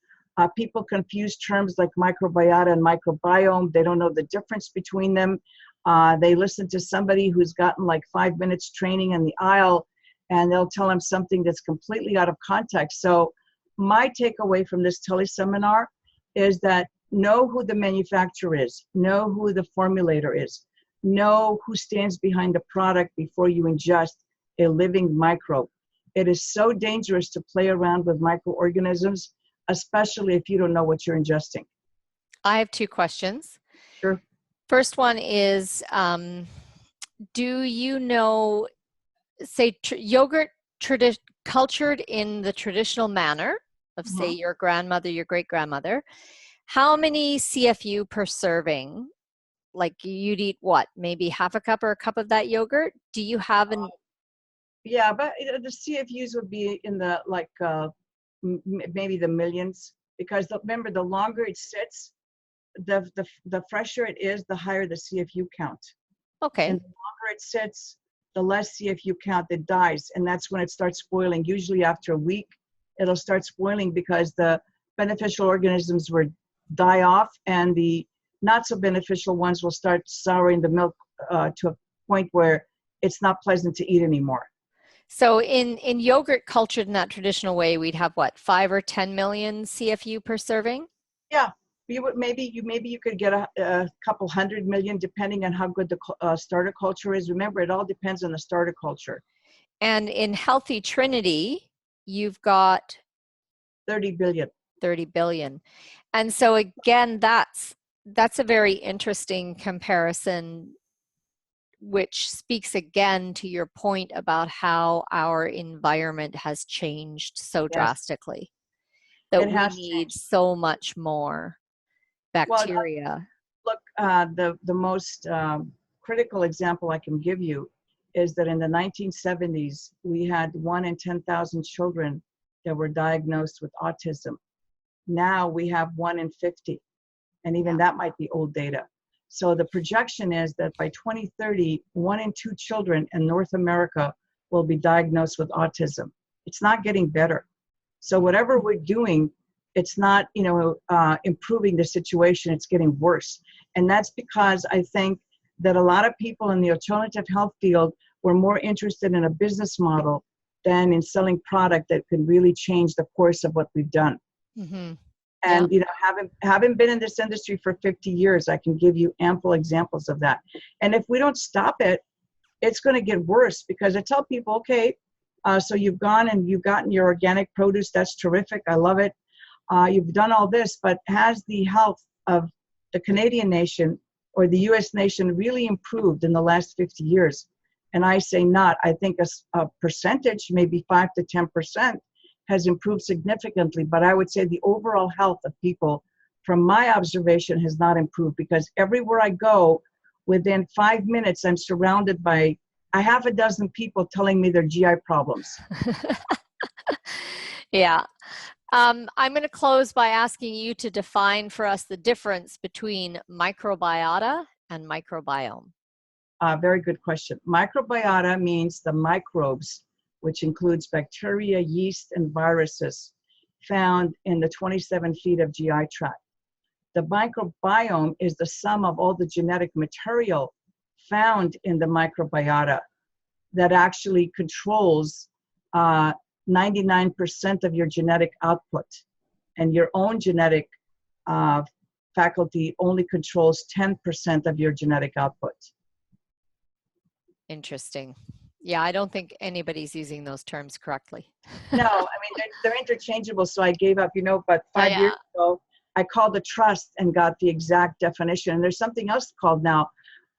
Speaker 2: People confuse terms like microbiota and microbiome. They don't know the difference between them. They listen to somebody who's gotten like 5 minutes training in the aisle, and they'll tell them something that's completely out of context. So my takeaway from this teleseminar is that know who the manufacturer is, know who the formulator is, know who stands behind the product before you ingest a living microbe. It is so dangerous to play around with microorganisms, especially if you don't know what you're ingesting.
Speaker 1: I have 2 questions.
Speaker 2: Sure.
Speaker 1: First one is, do you know, say, yogurt cultured in the traditional manner of, say, your grandmother, your great-grandmother, how many CFU per serving? Like, you'd eat what, maybe half a cup or a cup of that yogurt? Do you have an...
Speaker 2: Yeah, but the CFUs would be in the, like, maybe the millions, because remember, the longer it sits, the fresher it is, the higher the CFU count.
Speaker 1: Okay.
Speaker 2: And the longer it sits, the less CFU count it dies, and that's when it starts spoiling. Usually after a week, it'll start spoiling because the beneficial organisms will die off, and the not so beneficial ones will start souring the milk to a point where it's not pleasant to eat anymore.
Speaker 1: So in yogurt cultured in that traditional way, we'd have what, 5 or 10 million CFU per serving?
Speaker 2: Yeah, you would maybe you could get a couple 100 million, depending on how good the starter culture is. Remember, it all depends on the starter culture.
Speaker 1: And in Healthy Trinity, you've got
Speaker 2: 30 billion.
Speaker 1: 30 billion. And so again, that's a very interesting comparison, which speaks again to your point about how our environment has changed so drastically, that we need so much more bacteria.
Speaker 2: Well, look, the most critical example I can give you is that in the 1970s, we had 1 in 10,000 children that were diagnosed with autism. Now we have 1 in 50, and even that might be old data. So the projection is that by 2030, 1 in 2 children in North America will be diagnosed with autism. It's not getting better. So whatever we're doing, it's not, improving the situation, it's getting worse. And that's because I think that a lot of people in the alternative health field were more interested in a business model than in selling product that could really change the course of what we've done. Mm-hmm. And, having been in this industry for 50 years, I can give you ample examples of that. And if we don't stop it, it's going to get worse, because I tell people, okay, so you've gone and you've gotten your organic produce. That's terrific. I love it. You've done all this, but has the health of the Canadian nation or the U.S. nation really improved in the last 50 years? And I say not. I think a percentage, maybe 5 to 10%, has improved significantly, but I would say the overall health of people, from my observation, has not improved, because everywhere I go, within 5 minutes, I'm surrounded by a half a dozen people telling me their GI problems.
Speaker 1: Yeah. I'm going to close by asking you to define for us the difference between microbiota and microbiome.
Speaker 2: Very good question. Microbiota means the microbes, which includes bacteria, yeast, and viruses found in the 27 feet of GI tract. The microbiome is the sum of all the genetic material found in the microbiota that actually controls 99% of your genetic output. And your own genetic faculty only controls 10% of your genetic output.
Speaker 1: Interesting. Yeah, I don't think anybody's using those terms correctly.
Speaker 2: No, I mean, they're interchangeable, so I gave up. But
Speaker 1: Oh,
Speaker 2: 5 years
Speaker 1: yeah.
Speaker 2: ago, I called the trust and got the exact definition. And there's something else called now.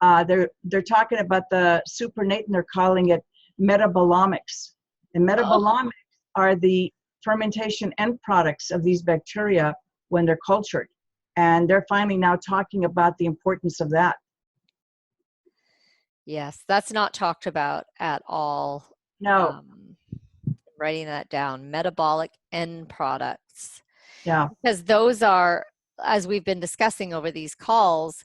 Speaker 2: They're talking about the supernatant. They're calling it metabolomics. And
Speaker 1: Oh,
Speaker 2: metabolomics are the fermentation end products of these bacteria when they're cultured. And they're finally now talking about the importance of that.
Speaker 1: yes, that's not talked about at all.
Speaker 2: No,
Speaker 1: Writing that down, metabolic end products,
Speaker 2: yeah,
Speaker 1: because those are, as we've been discussing over these calls,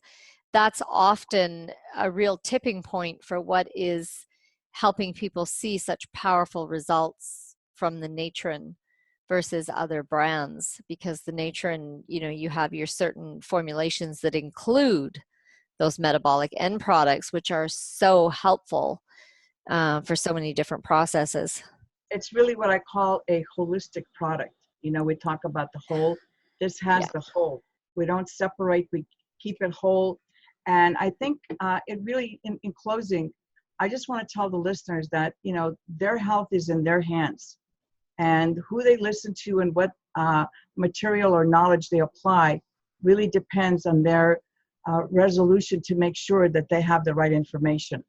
Speaker 1: that's often a real tipping point for what is helping people see such powerful results from the Natron versus other brands, because the Natron, you have your certain formulations that include those metabolic end products, which are so helpful for so many different processes.
Speaker 2: it's really what I call a holistic product. We talk about the whole. This
Speaker 1: Yeah.
Speaker 2: has the whole. We don't separate, we keep it whole. And I think it really, in closing, I just want to tell the listeners that, their health is in their hands. And who they listen to and what material or knowledge they apply really depends on their resolution to make sure that they have the right information.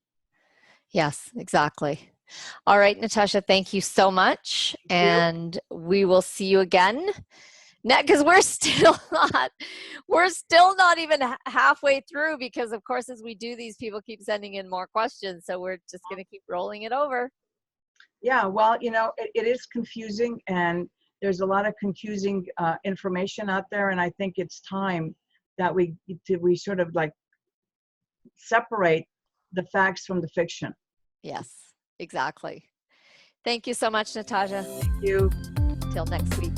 Speaker 1: Yes, exactly. All right, Natasha, thank you so much.
Speaker 2: Thank you.
Speaker 1: And we will see you again. Because we're still not even halfway through, because of course, as we do these, people keep sending in more questions. So we're just going to keep rolling it over.
Speaker 2: Yeah, well, it is confusing, and there's a lot of confusing information out there. And I think it's time that we sort of like separate the facts from the fiction.
Speaker 1: Yes, exactly. Thank you so much, Natasha.
Speaker 2: Thank you.
Speaker 1: Till next week.